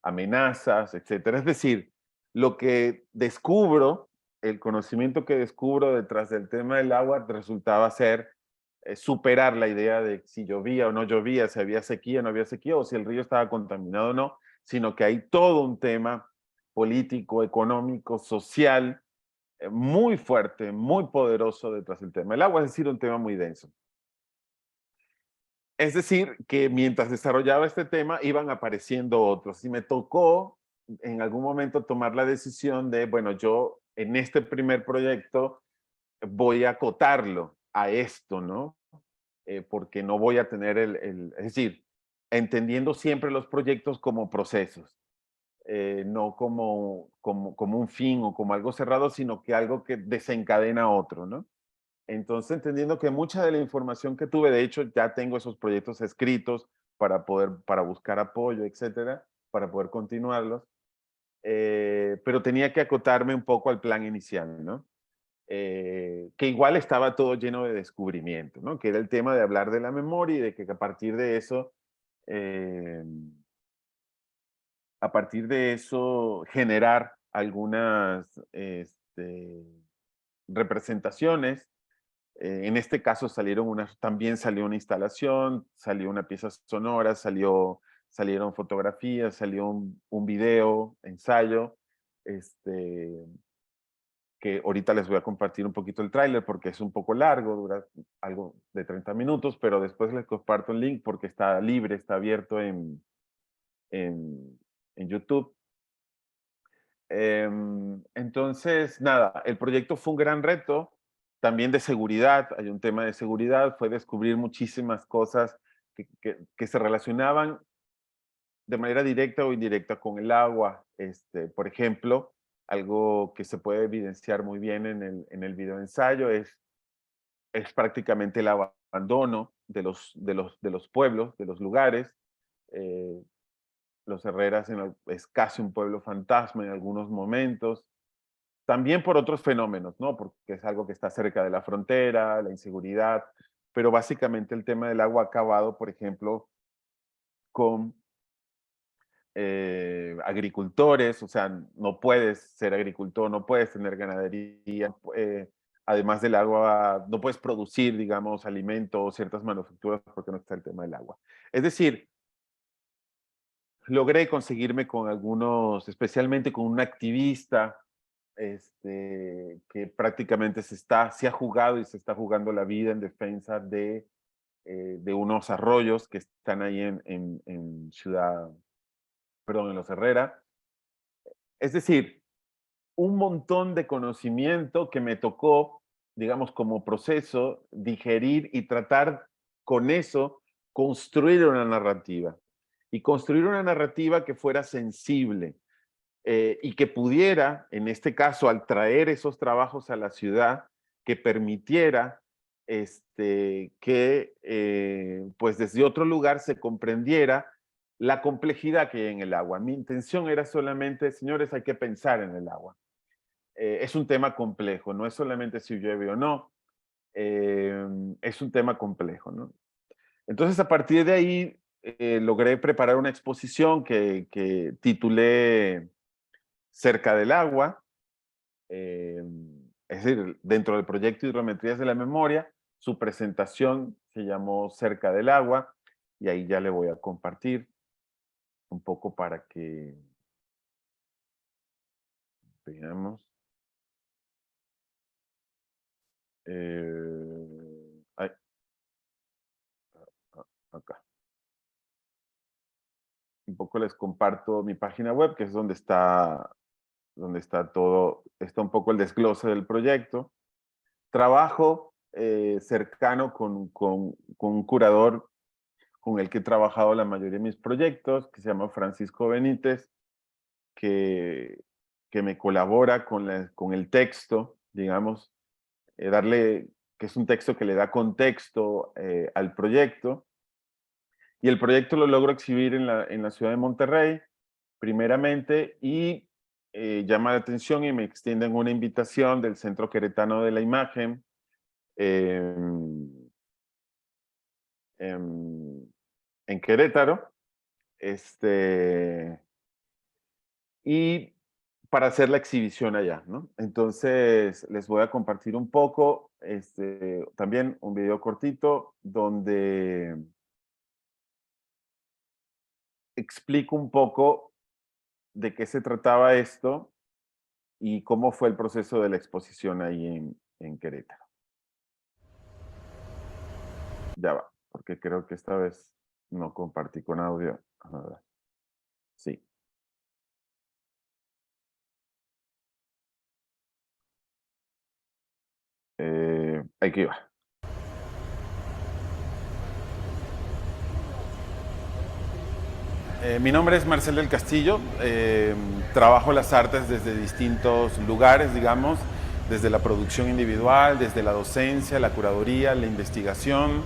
A: Amenazas, etcétera. Es decir, lo que descubro, el conocimiento que descubro detrás del tema del agua resultaba ser superar la idea de si llovía o no llovía, si había sequía o no había sequía, o si el río estaba contaminado o no, sino que hay todo un tema político, económico, social, muy fuerte, muy poderoso detrás del tema. El agua es decir, un tema muy denso. Es decir, que mientras desarrollaba este tema iban apareciendo otros y me tocó en algún momento tomar la decisión de, bueno, yo en este primer proyecto voy a acotarlo a esto, ¿no? Porque no voy a tener es decir, entendiendo siempre los proyectos como procesos, no como un fin o como algo cerrado, sino que algo que desencadena otro, ¿no? Entonces, entendiendo que mucha de la información que tuve, de hecho, ya tengo esos proyectos escritos para buscar apoyo, etcétera, para poder continuarlos, pero tenía que acotarme un poco al plan inicial, ¿no? Que igual estaba todo lleno de descubrimiento, ¿no? Que era el tema de hablar de la memoria y de que eh, a partir de eso generar algunas representaciones. En este caso también salió una instalación, salió una pieza sonora, salieron fotografías, salió un video, ensayo, este, que ahorita les voy a compartir un poquito el tráiler porque es un poco largo, dura algo de 30 minutos, pero después les comparto el link porque está libre, está abierto en, en YouTube. Entonces, nada, el proyecto fue un gran reto, también de seguridad, hay un tema de seguridad, fue descubrir muchísimas cosas que se relacionaban de manera directa o indirecta con el agua. Por ejemplo, algo que se puede evidenciar muy bien en el video ensayo es prácticamente el abandono de los pueblos, de los lugares. Eh, los Herreras es casi un pueblo fantasma en algunos momentos. También por otros fenómenos, ¿no? Porque es algo que está cerca de la frontera, la inseguridad, pero básicamente el tema del agua ha acabado, por ejemplo, con agricultores, o sea, no puedes ser agricultor, no puedes tener ganadería, además del agua, no puedes producir, digamos, alimentos o ciertas manufacturas porque no está el tema del agua. Es decir, logré conseguirme con algunos, especialmente con un activista, que prácticamente se ha jugado y se está jugando la vida en defensa de unos arroyos que están ahí en en Los Herrera. Es decir, un montón de conocimiento que me tocó, digamos, como proceso, digerir y tratar con eso, construir una narrativa. Y construir una narrativa que fuera sensible, y que pudiera, en este caso, al traer esos trabajos a la ciudad, que permitiera que pues desde otro lugar se comprendiera la complejidad que hay en el agua. Mi intención era solamente, señores, hay que pensar en el agua. Es un tema complejo, no es solamente si llueve o no, es un tema complejo, ¿no? Entonces, a partir de ahí, logré preparar una exposición que titulé Cerca del agua, es decir, dentro del proyecto Hidrometrías de la Memoria, su presentación se llamó Cerca del agua, y ahí ya le voy a compartir un poco para que veamos. Ay, acá. Un poco les comparto mi página web, que es donde está todo, está un poco el desglose del proyecto. Trabajo cercano con un curador con el que he trabajado la mayoría de mis proyectos, que se llama Francisco Benítez, que, que me colabora con el texto, digamos, que es un texto que le da contexto al proyecto. Y el proyecto lo logro exhibir en la ciudad de Monterrey, primeramente, y llama la atención y me extienden una invitación del Centro Queretano de la Imagen, en, en Querétaro, y para hacer la exhibición allá, ¿no? Entonces, les voy a compartir un poco, también un video cortito donde explico un poco de qué se trataba esto y cómo fue el proceso de la exposición ahí en Querétaro. Ya va, porque creo que esta vez no compartí con audio. A ver. Sí. Aquí va. Mi nombre es Marcel del Castillo, trabajo las artes desde distintos lugares, digamos, desde la producción individual, desde la docencia, la curaduría, la investigación.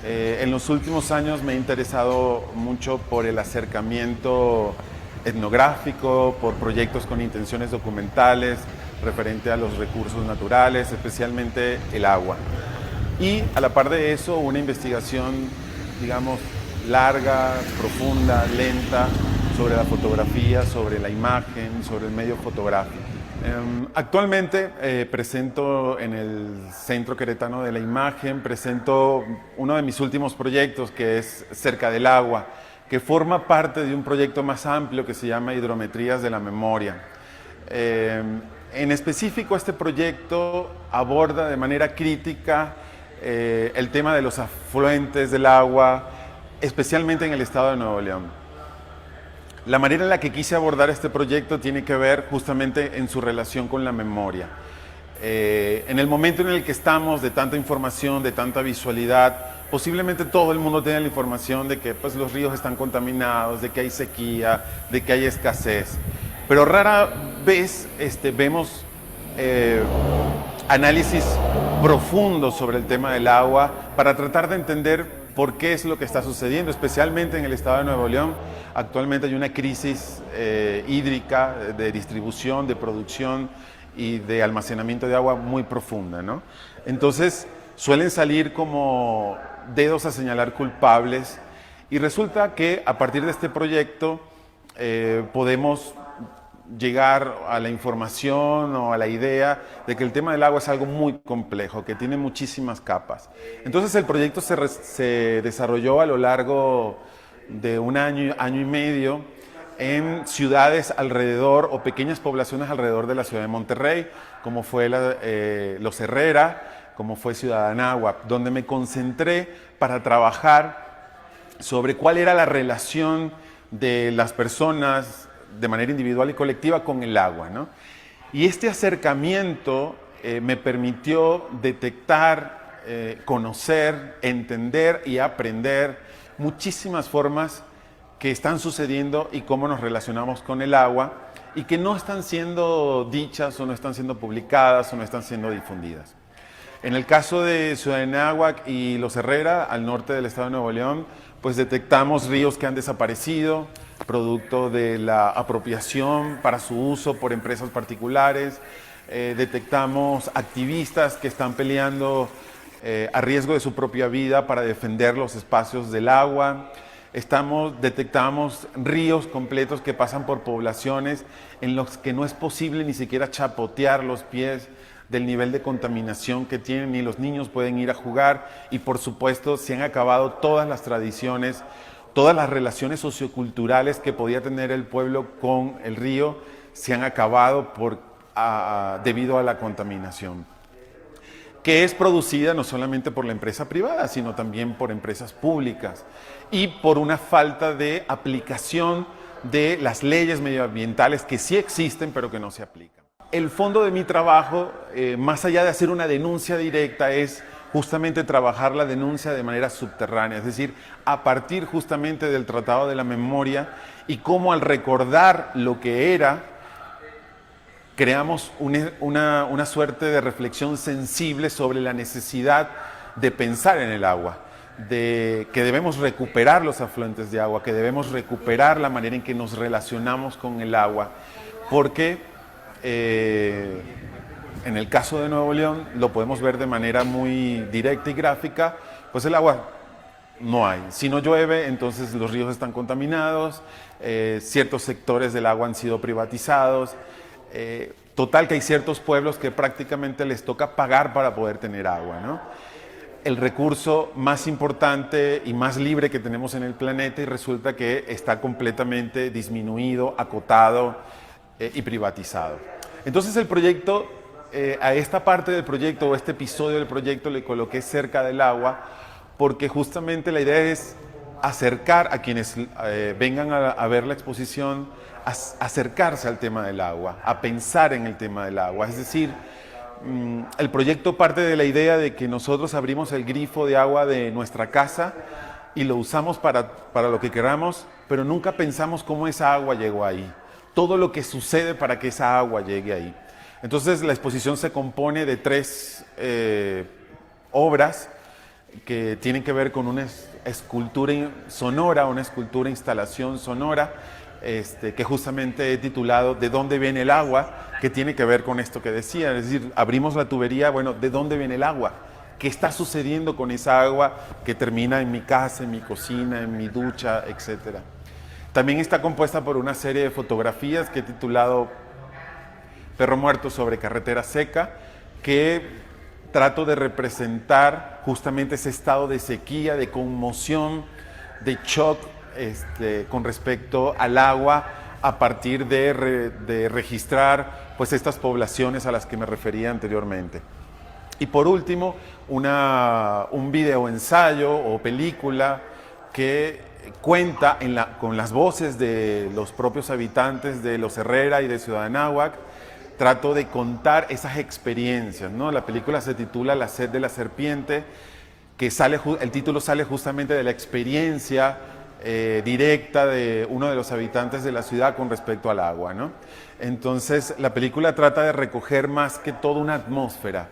A: En los últimos años me he interesado mucho por el acercamiento etnográfico, por proyectos con intenciones documentales referente a los recursos naturales, especialmente el agua. Y a la par de eso, una investigación, digamos, larga, profunda, lenta, sobre la fotografía, sobre la imagen, sobre el medio fotográfico. Actualmente presento en el Centro Queretano de la Imagen, presento uno de mis últimos proyectos que es Cerca del Agua, que forma parte de un proyecto más amplio que se llama Hidrometrías de la Memoria. En específico, este proyecto aborda de manera crítica el tema de los afluentes del agua, especialmente en el estado de Nuevo León. La manera en la que quise abordar este proyecto tiene que ver justamente en su relación con la memoria. En el momento en el que estamos de tanta información, de tanta visualidad, posiblemente todo el mundo tenga la información de que pues, los ríos están contaminados, de que hay sequía, de que hay escasez. Pero rara vez vemos análisis profundos sobre el tema del agua para tratar de entender por qué es lo que está sucediendo, especialmente en el estado de Nuevo León. Actualmente hay una crisis hídrica de distribución, de producción y de almacenamiento de agua muy profunda, ¿no? Entonces suelen salir como dedos a señalar culpables y resulta que a partir de este proyecto podemos llegar a la información o a la idea de que el tema del agua es algo muy complejo, que tiene muchísimas capas. Entonces el proyecto se desarrolló a lo largo de un año, año y medio en ciudades alrededor o pequeñas poblaciones alrededor de la ciudad de Monterrey, como fue Los Herrera, como fue Ciudad Anáhuac, donde me concentré para trabajar sobre cuál era la relación de las personas de manera individual y colectiva con el agua, ¿no? Y este acercamiento me permitió detectar, conocer, entender y aprender muchísimas formas que están sucediendo y cómo nos relacionamos con el agua y que no están siendo dichas o no están siendo publicadas o no están siendo difundidas. En el caso de Ciudad de Anáhuac y Los Herrera, al norte del estado de Nuevo León, pues detectamos ríos que han desaparecido, producto de la apropiación para su uso por empresas particulares. Detectamos activistas que están peleando a riesgo de su propia vida para defender los espacios del agua. Detectamos ríos completos que pasan por poblaciones en los que no es posible ni siquiera chapotear los pies del nivel de contaminación que tienen, ni los niños pueden ir a jugar y por supuesto se han acabado todas las tradiciones, todas las relaciones socioculturales que podía tener el pueblo con el río se han acabado debido a la contaminación, que es producida no solamente por la empresa privada, sino también por empresas públicas y por una falta de aplicación de las leyes medioambientales que sí existen pero que no se aplican. El fondo de mi trabajo, más allá de hacer una denuncia directa, es justamente trabajar la denuncia de manera subterránea, es decir, a partir justamente del Tratado de la Memoria y cómo al recordar lo que era, creamos una suerte de reflexión sensible sobre la necesidad de pensar en el agua, de que debemos recuperar los afluentes de agua, que debemos recuperar la manera en que nos relacionamos con el agua, porque en el caso de Nuevo León lo podemos ver de manera muy directa y gráfica, pues el agua no hay. Si no llueve, entonces los ríos están contaminados, ciertos sectores del agua han sido privatizados
E: Total que hay ciertos pueblos que prácticamente les toca pagar para poder tener agua, ¿no? El recurso más importante y más libre que tenemos en el planeta, y resulta que está completamente disminuido, acotado y privatizado. Entonces el proyecto, a esta parte del proyecto o este episodio del proyecto le coloqué cerca del agua porque justamente la idea es acercar a quienes vengan a ver la exposición, acercarse al tema del agua, a pensar en el tema del agua. Es decir, el proyecto parte de la idea de que nosotros abrimos el grifo de agua de nuestra casa y lo usamos para lo que queramos, pero nunca pensamos cómo esa agua llegó ahí. Todo lo que sucede para que esa agua llegue ahí. Entonces la exposición se compone de 3 obras que tienen que ver con una escultura sonora, una escultura instalación sonora, que justamente he titulado ¿De dónde viene el agua?, que tiene que ver con esto que decía, es decir, abrimos la tubería, bueno, ¿de dónde viene el agua? ¿Qué está sucediendo con esa agua que termina en mi casa, en mi cocina, en mi ducha, etcétera? También está compuesta por una serie de fotografías que he titulado Perro muerto sobre carretera seca, que trato de representar justamente ese estado de sequía, de conmoción, de shock con respecto al agua, a partir de registrar pues estas poblaciones a las que me refería anteriormente. Y por último, un video ensayo o película que cuenta con las voces de los propios habitantes de Los Herrera y de Ciudad Anáhuac. Trato de contar esas experiencias, ¿no? La película se titula La sed de la serpiente, que el título sale justamente de la experiencia directa de uno de los habitantes de la ciudad con respecto al agua, ¿no? Entonces, la película trata de recoger más que todo una atmósfera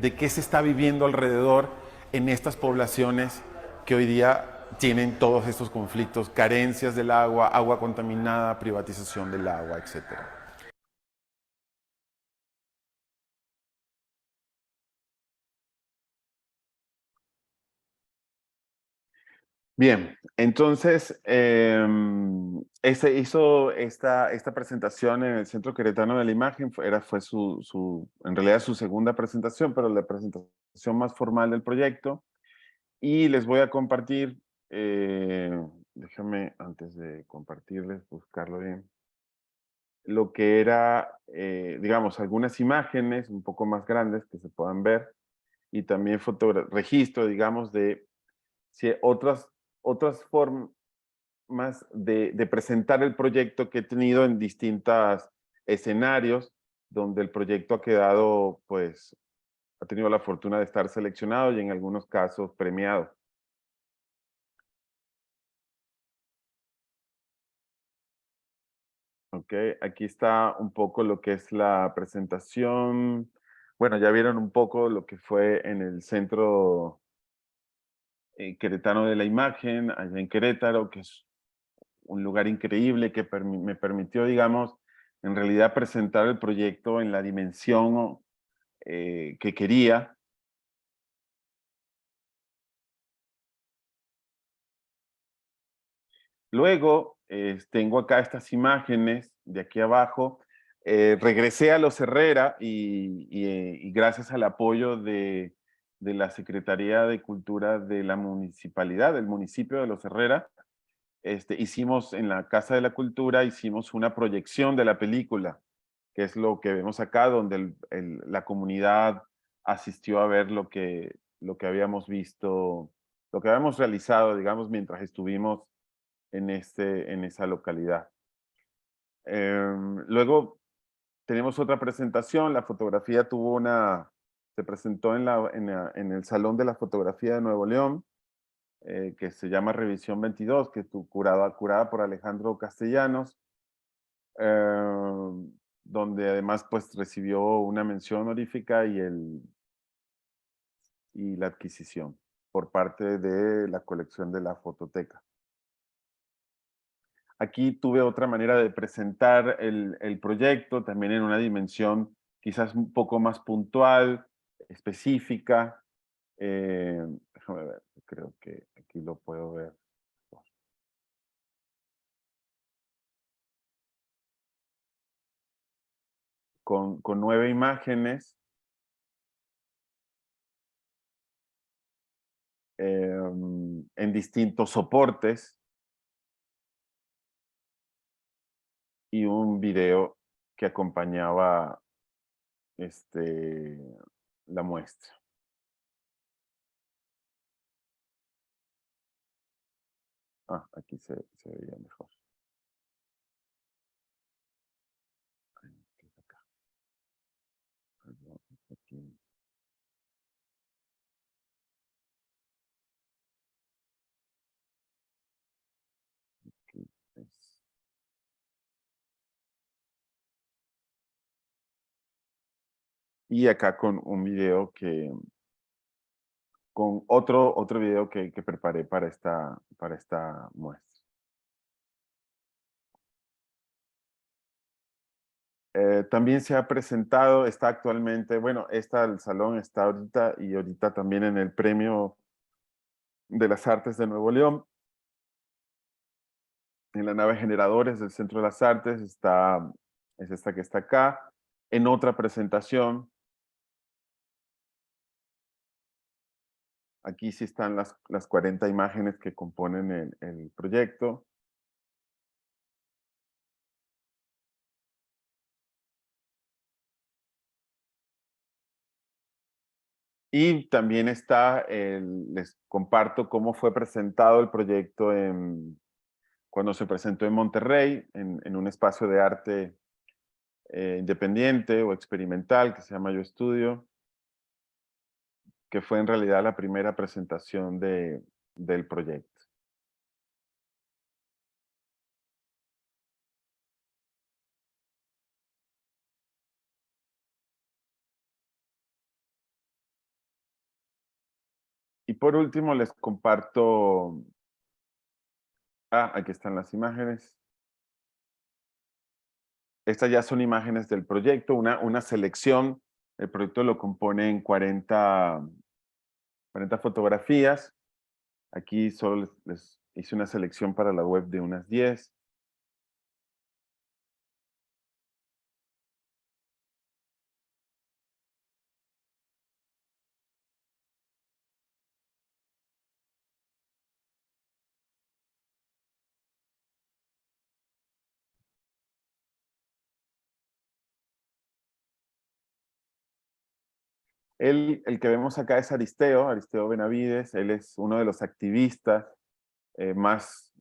E: de qué se está viviendo alrededor en estas poblaciones que hoy día tienen todos estos conflictos, carencias del agua, agua contaminada, privatización del agua, etcétera.
A: Bien, entonces hizo esta presentación en el Centro Queretano de la Imagen, fue en realidad su segunda presentación, pero la presentación más formal del proyecto. Y les voy a compartir, déjame antes de compartirles, buscarlo bien, lo que era, digamos, algunas imágenes un poco más grandes que se puedan ver y también registro, digamos, de otras formas de presentar el proyecto que he tenido en distintos escenarios, donde el proyecto ha quedado, pues, ha tenido la fortuna de estar seleccionado y en algunos casos premiado. Ok, aquí está un poco lo que es la presentación. Bueno, ya vieron un poco lo que fue en el Centro Queretano de la Imagen, allá en Querétaro, que es un lugar increíble que me permitió, digamos, en realidad presentar el proyecto en la dimensión que quería. Luego, tengo acá estas imágenes de aquí abajo. Regresé a Los Herrera y gracias al apoyo de la Secretaría de Cultura de la Municipalidad, del municipio de Los Herrera, hicimos en la Casa de la Cultura, hicimos una proyección de la película, que es lo que vemos acá, donde la comunidad asistió a ver lo que habíamos visto, lo que habíamos realizado, digamos, mientras estuvimos en esa localidad. Luego tenemos otra presentación, la fotografía se presentó en el Salón de la Fotografía de Nuevo León, que se llama Revisión 22, que es curada por Alejandro Castellanos, donde además pues recibió una mención honorífica y la adquisición por parte de la colección de la Fototeca. Aquí tuve otra manera de presentar el proyecto, también en una dimensión quizás un poco más puntual, específica. Déjame ver, creo que aquí lo puedo ver. con 9 imágenes. En distintos soportes y un video que acompañaba la muestra. Aquí se veía mejor. Perdón, aquí. Aquí es. Y acá con un video con otro video que preparé para esta muestra. También se ha presentado, está actualmente, bueno, el salón está ahorita y ahorita también en el Premio de las Artes de Nuevo León. En la nave Generadores del Centro de las Artes es esta que está acá. En otra presentación, aquí sí están las 40 imágenes que componen el proyecto. Y también les comparto cómo fue presentado el proyecto cuando se presentó en Monterrey, en un espacio de arte independiente o experimental que se llama Yo Estudio, que fue en realidad la primera presentación del proyecto. Y por último les comparto, aquí están las imágenes. Estas ya son imágenes del proyecto, una selección. El proyecto lo componen 40 fotografías. Aquí solo les hice una selección para la web de unas 10. El que vemos acá es Aristeo Benavides. Él es uno de los activistas más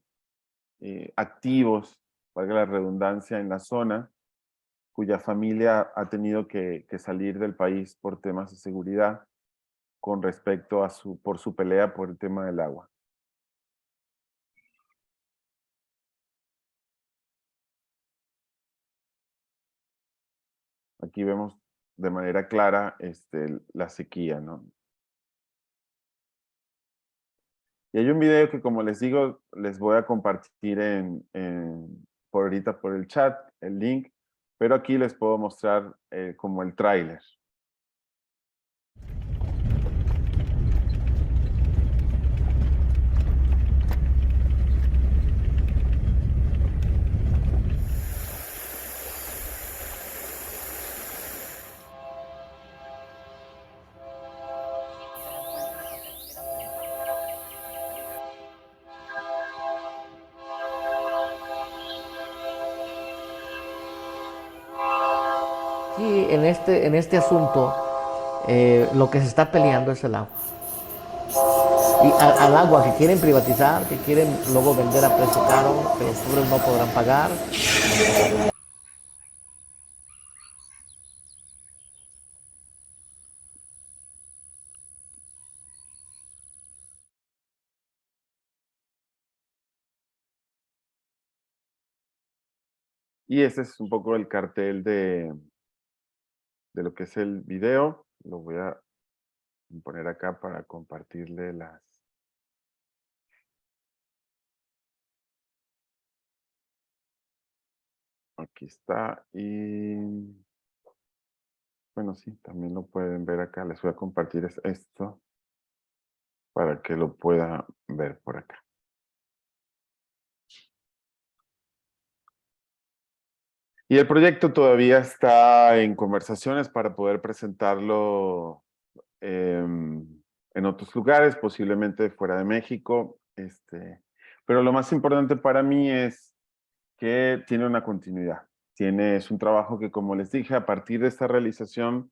A: activos, valga la redundancia, en la zona, cuya familia ha tenido que salir del país por temas de seguridad con respecto a por su pelea por el tema del agua. Aquí vemos de manera clara la sequía, ¿no? Y hay un video que, como les digo, les voy a compartir por ahorita por el chat, el link, pero aquí les puedo mostrar como el tráiler.
F: Sí, en este asunto lo que se está peleando es el agua. Y al agua que quieren privatizar, que quieren luego vender a precio caro, que los pobres no podrán pagar.
A: Y este es un poco el cartel de lo que es el video. Lo voy a poner acá para compartirle Aquí está. Y bueno, sí, también lo pueden ver acá. Les voy a compartir esto para que lo pueda ver por acá. Y el proyecto todavía está en conversaciones para poder presentarlo en otros lugares, posiblemente fuera de México. Pero lo más importante para mí es que tiene una continuidad. Es un trabajo que, como les dije, a partir de esta realización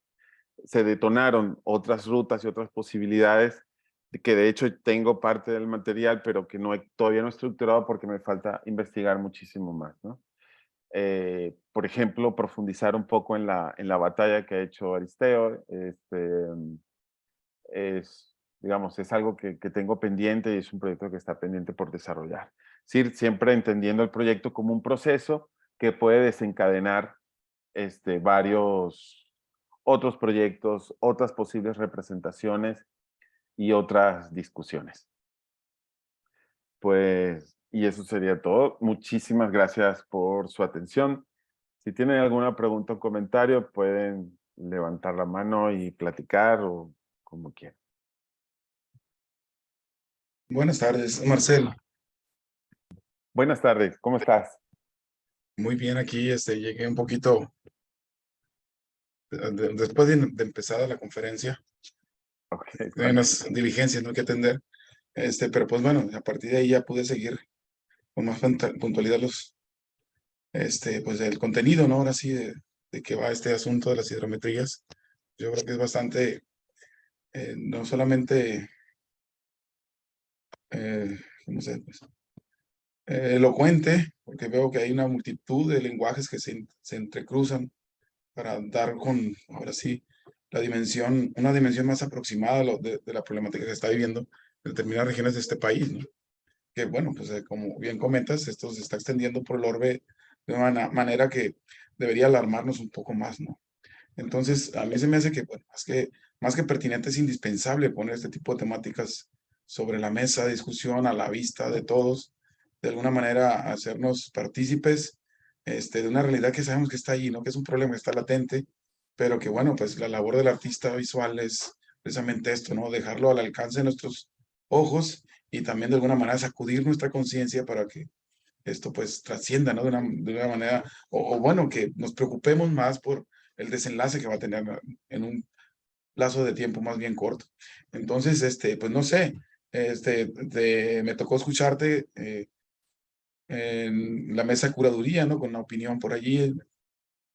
A: se detonaron otras rutas y otras posibilidades, que de hecho tengo parte del material, pero que todavía no he estructurado porque me falta investigar muchísimo más, ¿no? Por ejemplo, profundizar un poco en la batalla que ha hecho Aristeo. Digamos, es algo que tengo pendiente y es un proyecto que está pendiente por desarrollar. Sí, siempre entendiendo el proyecto como un proceso que puede desencadenar varios otros proyectos, otras posibles representaciones y otras discusiones. Pues, y eso sería todo. Muchísimas gracias por su atención. Si tienen alguna pregunta o comentario, pueden levantar la mano y platicar o como quieran.
G: Buenas tardes, Marcel.
A: Buenas tardes, ¿cómo estás?
G: Muy bien aquí, llegué un poquito después de empezada la conferencia.
A: Okay,
G: Hay unas diligencias, ¿no?, que atender. Pero pues bueno, a partir de ahí ya pude seguir con más puntualidad pues el contenido, ¿no? Ahora sí, de qué va este asunto de las hidrometrías. Yo creo que es bastante, no solamente, ¿cómo se dice? Pues, elocuente, porque veo que hay una multitud de lenguajes que se entrecruzan para dar con, ahora sí, una dimensión más aproximada de la problemática que está viviendo en determinadas regiones de este país, ¿no? Que bueno, pues como bien comentas, esto se está extendiendo por el orbe de una manera que debería alarmarnos un poco más, ¿no? Entonces, a mí se me hace que, bueno, más que pertinente, es indispensable poner este tipo de temáticas sobre la mesa de discusión, a la vista de todos, de alguna manera hacernos partícipes de una realidad que sabemos que está ahí, ¿no? Que es un problema que está latente, pero que, bueno, pues la labor del artista visual es precisamente esto, ¿no? Dejarlo al alcance de nuestros ojos y también de alguna manera sacudir nuestra conciencia para que esto pues trascienda, ¿no? De una manera, bueno, que nos preocupemos más por el desenlace que va a tener en un plazo de tiempo más bien corto. Entonces, pues no sé, me tocó escucharte en la mesa de curaduría, ¿no? Con una opinión por allí,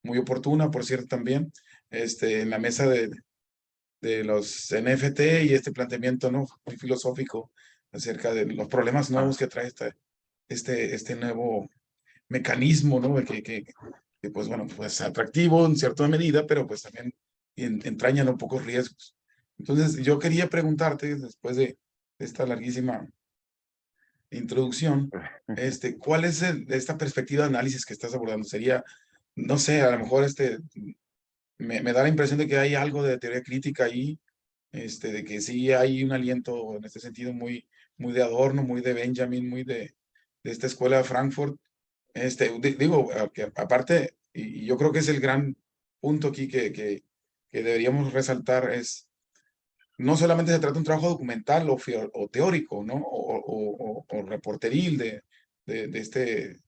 G: muy oportuna, por cierto, también, en la mesa de los NFT y este planteamiento, ¿no? Muy filosófico acerca de los problemas nuevos que trae este nuevo mecanismo, ¿no? Que, pues bueno, pues atractivo en cierta medida, pero pues también entrañan un poco riesgos. Entonces, yo quería preguntarte, después de esta larguísima introducción, ¿cuál es esta perspectiva de análisis que estás abordando? Sería, no sé, a lo mejor me da la impresión de que hay algo de teoría crítica ahí, de que sí hay un aliento en este sentido muy de Adorno, muy de Benjamin, muy de esta escuela de Frankfurt. Digo, que aparte, y yo creo que es el gran punto aquí que deberíamos resaltar, es no solamente se trata de un trabajo documental o teórico, ¿no? O reporteril de este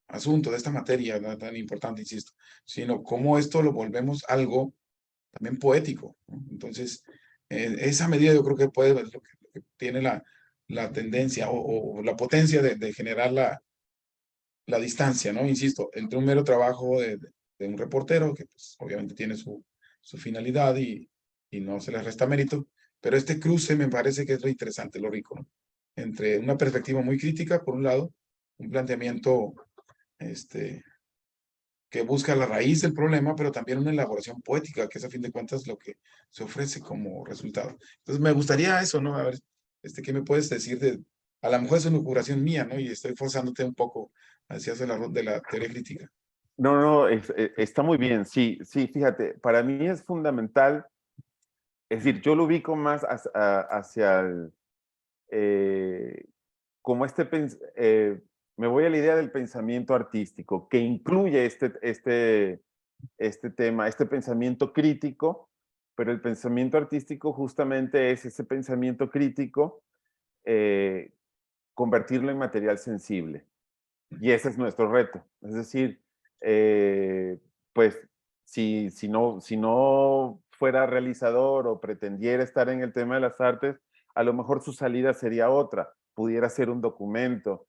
G: asunto, de esta materia tan importante, insisto, sino cómo esto lo volvemos algo también poético, ¿no? Entonces, esa medida yo creo que es lo que tiene la tendencia o la potencia de generar la distancia, ¿no? Insisto, entre un mero trabajo de un reportero, que pues, obviamente tiene su finalidad y no se le resta mérito, pero este cruce me parece que es lo interesante, lo rico, ¿no? Entre una perspectiva muy crítica, por un lado, un planteamiento que busca la raíz del problema, pero también una elaboración poética, que es a fin de cuentas lo que se ofrece como resultado. Entonces me gustaría eso, ¿no? A ver, ¿qué me puedes decir a lo mejor es una curación mía, ¿no? Y estoy forzándote un poco hacia de la teoría crítica.
A: No, está muy bien. Sí, sí, fíjate, para mí es fundamental, es decir, yo lo ubico más hacia como me voy a la idea del pensamiento artístico, que incluye este tema, este pensamiento crítico, pero el pensamiento artístico justamente es ese pensamiento crítico, convertirlo en material sensible. Y ese es nuestro reto. Es decir, pues si no fuera realizador o pretendiera estar en el tema de las artes, a lo mejor su salida sería otra. Pudiera ser un documento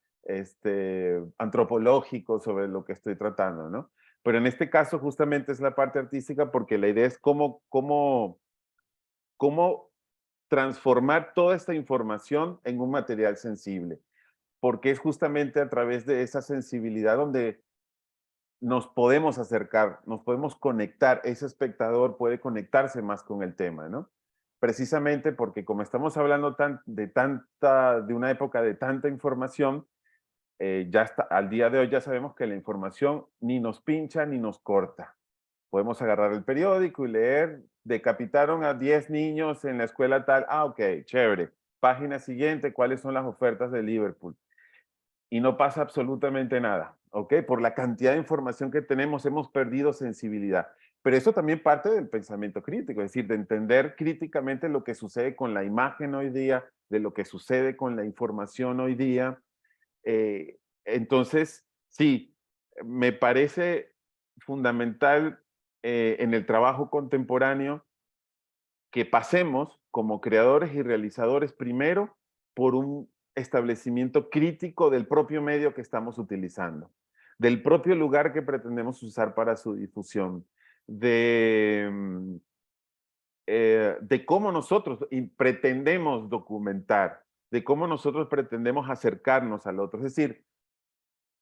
A: antropológico sobre lo que estoy tratando, ¿no? Pero en este caso justamente es la parte artística porque la idea es cómo transformar toda esta información en un material sensible, porque es justamente a través de esa sensibilidad donde nos podemos acercar, nos podemos conectar, ese espectador puede conectarse más con el tema, ¿no? Precisamente porque como estamos hablando de una época de tanta información, ya está, al día de hoy ya sabemos que la información ni nos pincha ni nos corta. Podemos agarrar el periódico y leer, decapitaron a 10 niños en la escuela tal, ok, chévere. Página siguiente, ¿cuáles son las ofertas de Liverpool? Y no pasa absolutamente nada, ¿ok? Por la cantidad de información que tenemos, hemos perdido sensibilidad. Pero eso también parte del pensamiento crítico, es decir, de entender críticamente lo que sucede con la imagen hoy día, de lo que sucede con la información hoy día. Entonces, sí, me parece fundamental en el trabajo contemporáneo que pasemos como creadores y realizadores primero por un establecimiento crítico del propio medio que estamos utilizando, del propio lugar que pretendemos usar para su difusión, de cómo nosotros pretendemos documentar, de cómo nosotros pretendemos acercarnos al otro. Es decir,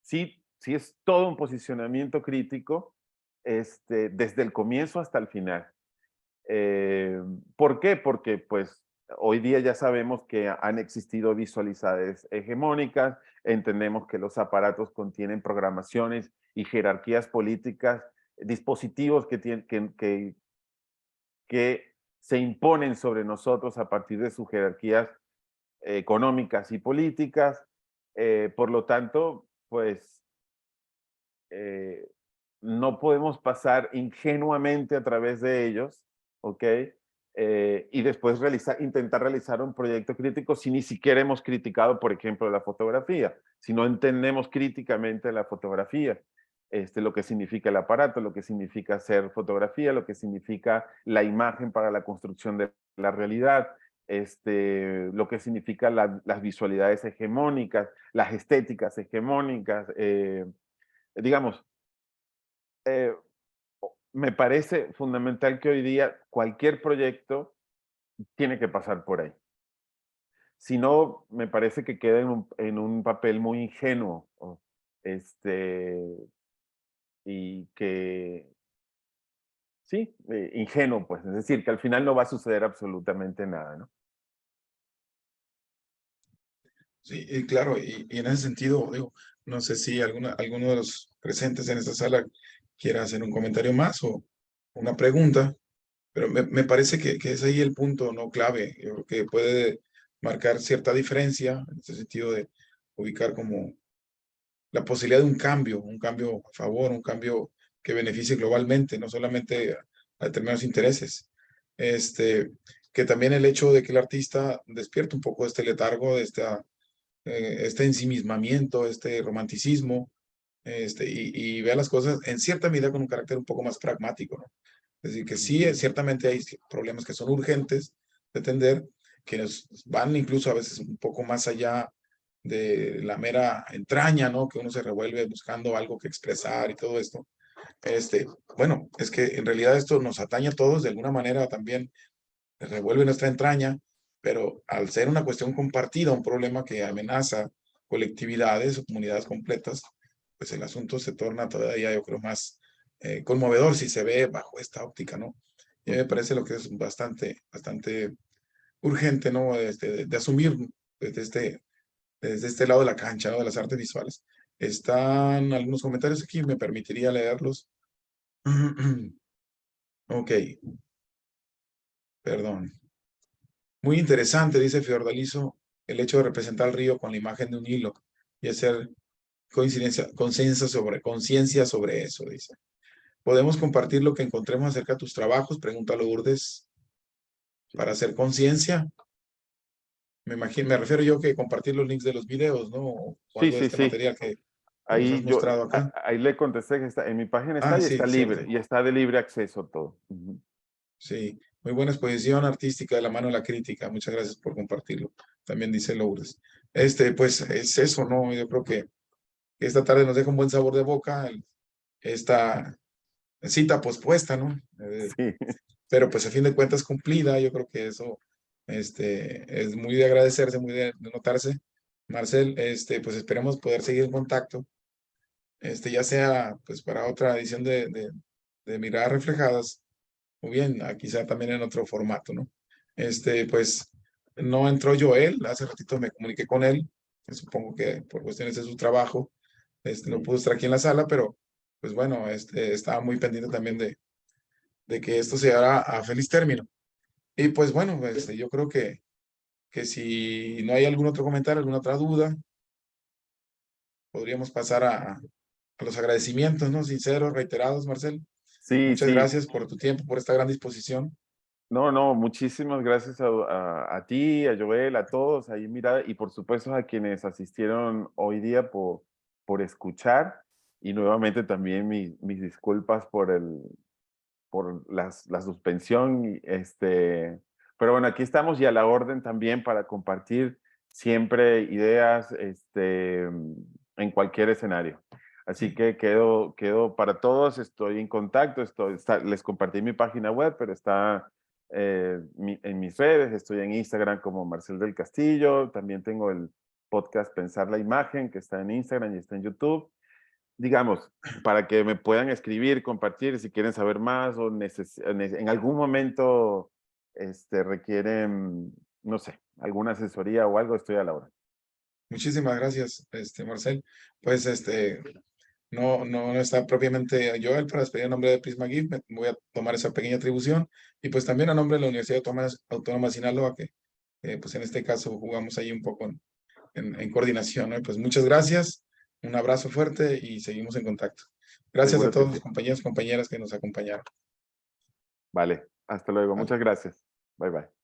A: sí es todo un posicionamiento crítico desde el comienzo hasta el final. ¿Por qué? Porque pues hoy día ya sabemos que han existido visualidades hegemónicas, entendemos que los aparatos contienen programaciones y jerarquías políticas, dispositivos que se imponen sobre nosotros a partir de sus jerarquías económicas y políticas. Por lo tanto, pues eh, no podemos pasar ingenuamente a través de ellos, ¿ok? Y después intentar realizar un proyecto crítico si ni siquiera hemos criticado, por ejemplo, la fotografía, si no entendemos críticamente la fotografía, lo que significa el aparato, lo que significa hacer fotografía, lo que significa la imagen para la construcción de la realidad, lo que significa las visualidades hegemónicas, las estéticas hegemónicas, digamos, eh, me parece fundamental que hoy día cualquier proyecto tiene que pasar por ahí. Si no, me parece que queda en un papel muy ingenuo, este, y que, sí, ingenuo, pues, es decir, que al final no va a suceder absolutamente nada, ¿no?
G: Sí, y claro, y en ese sentido, digo, no sé si alguno de los presentes en esta sala quiera hacer un comentario más o una pregunta, pero me parece que es ahí el punto no clave. Yo creo que puede marcar cierta diferencia en ese sentido de ubicar como la posibilidad de un cambio a favor, un cambio que beneficie globalmente, no solamente a determinados intereses. Que también el hecho de que el artista despierte un poco este letargo, de este ensimismamiento, este romanticismo, y vea las cosas en cierta medida con un carácter un poco más pragmático, ¿no? Es decir, que sí, ciertamente hay problemas que son urgentes de atender, que nos van incluso a veces un poco más allá de la mera entraña, ¿no? Que uno se revuelve buscando algo que expresar y todo esto. Bueno, es que en realidad esto nos atañe a todos de alguna manera también, revuelve nuestra entraña, pero al ser una cuestión compartida, un problema que amenaza colectividades o comunidades completas, pues el asunto se torna todavía, yo creo, más conmovedor si se ve bajo esta óptica, ¿no? Y a mí me parece lo que es bastante urgente, ¿no? De asumir desde este lado de la cancha, ¿no? De las artes visuales. Están algunos comentarios aquí, me permitiría leerlos. Ok, perdón. Muy interesante, dice Fiordalizo, el hecho de representar al río con la imagen de un hilo y hacer conciencia sobre eso, dice. ¿Podemos compartir lo que encontremos acerca de tus trabajos? Pregunta Lourdes. Para hacer conciencia. Me refiero yo que compartir los links de los videos, ¿no? O
A: Sí,
G: algo de
A: sí,
G: este
A: sí.
G: material que... que nos has
A: Ahí yo,
G: mostrado acá.
A: ahí le contesté que está, en mi página está
G: Ah,
A: y
G: sí,
A: está libre,
G: cierto.
A: y está de libre acceso todo. Ujú.
G: Sí, muy buena exposición artística de la mano de la crítica. Muchas gracias por compartirlo. También dice Lourdes. Pues es eso, ¿no? Yo creo que esta tarde nos deja un buen sabor de boca esta cita pospuesta, ¿no?
A: Sí,
G: Pero pues a fin de cuentas cumplida. Yo creo que eso es muy de agradecerse, muy de notarse. Marcel, pues esperemos poder seguir en contacto, ya sea pues para otra edición de Miradas Reflejadas, o bien, quizá también en otro formato, ¿no? Pues no entró Joel, hace ratito me comuniqué con él, que supongo que por cuestiones de su trabajo, no
A: sí.
G: pudo estar aquí en la sala, pero pues bueno, estaba muy pendiente también de que esto se hará a feliz término. Y pues bueno, yo creo que si no hay algún otro comentario, alguna otra duda, podríamos pasar a los agradecimientos, ¿no? Sinceros, reiterados, Marcel.
A: Sí,
G: Muchas
A: sí.
G: gracias por tu tiempo, por esta gran disposición.
A: No, no, muchísimas gracias a ti, a Joel, a todos ahí, mira, y por supuesto a quienes asistieron hoy día por escuchar, y nuevamente también mis disculpas por la suspensión, pero bueno, aquí estamos y a la orden también para compartir siempre ideas, en cualquier escenario. Así que quedo para todos, estoy en contacto, les compartí mi página web, pero está en mis redes, estoy en Instagram como Marcel del Castillo, también tengo el podcast Pensar la Imagen, que está en Instagram y está en YouTube. Digamos, para que me puedan escribir, compartir, si quieren saber más o en algún momento requieren, no sé, alguna asesoría o algo, estoy a la hora.
G: Muchísimas gracias, Marcel. Pues no está propiamente Joel para despedir en nombre de Prisma GIF. Voy a tomar esa pequeña atribución y pues también a nombre de la Universidad Autónoma de Sinaloa, que pues en este caso jugamos ahí un poco en coordinación, ¿no? Pues muchas gracias, un abrazo fuerte y seguimos en contacto. Gracias a
A: Seguro que
G: todos
A: sí.
G: los compañeros y compañeras que nos acompañaron.
A: Vale, hasta luego.
G: Vale.
A: Muchas gracias. Bye bye.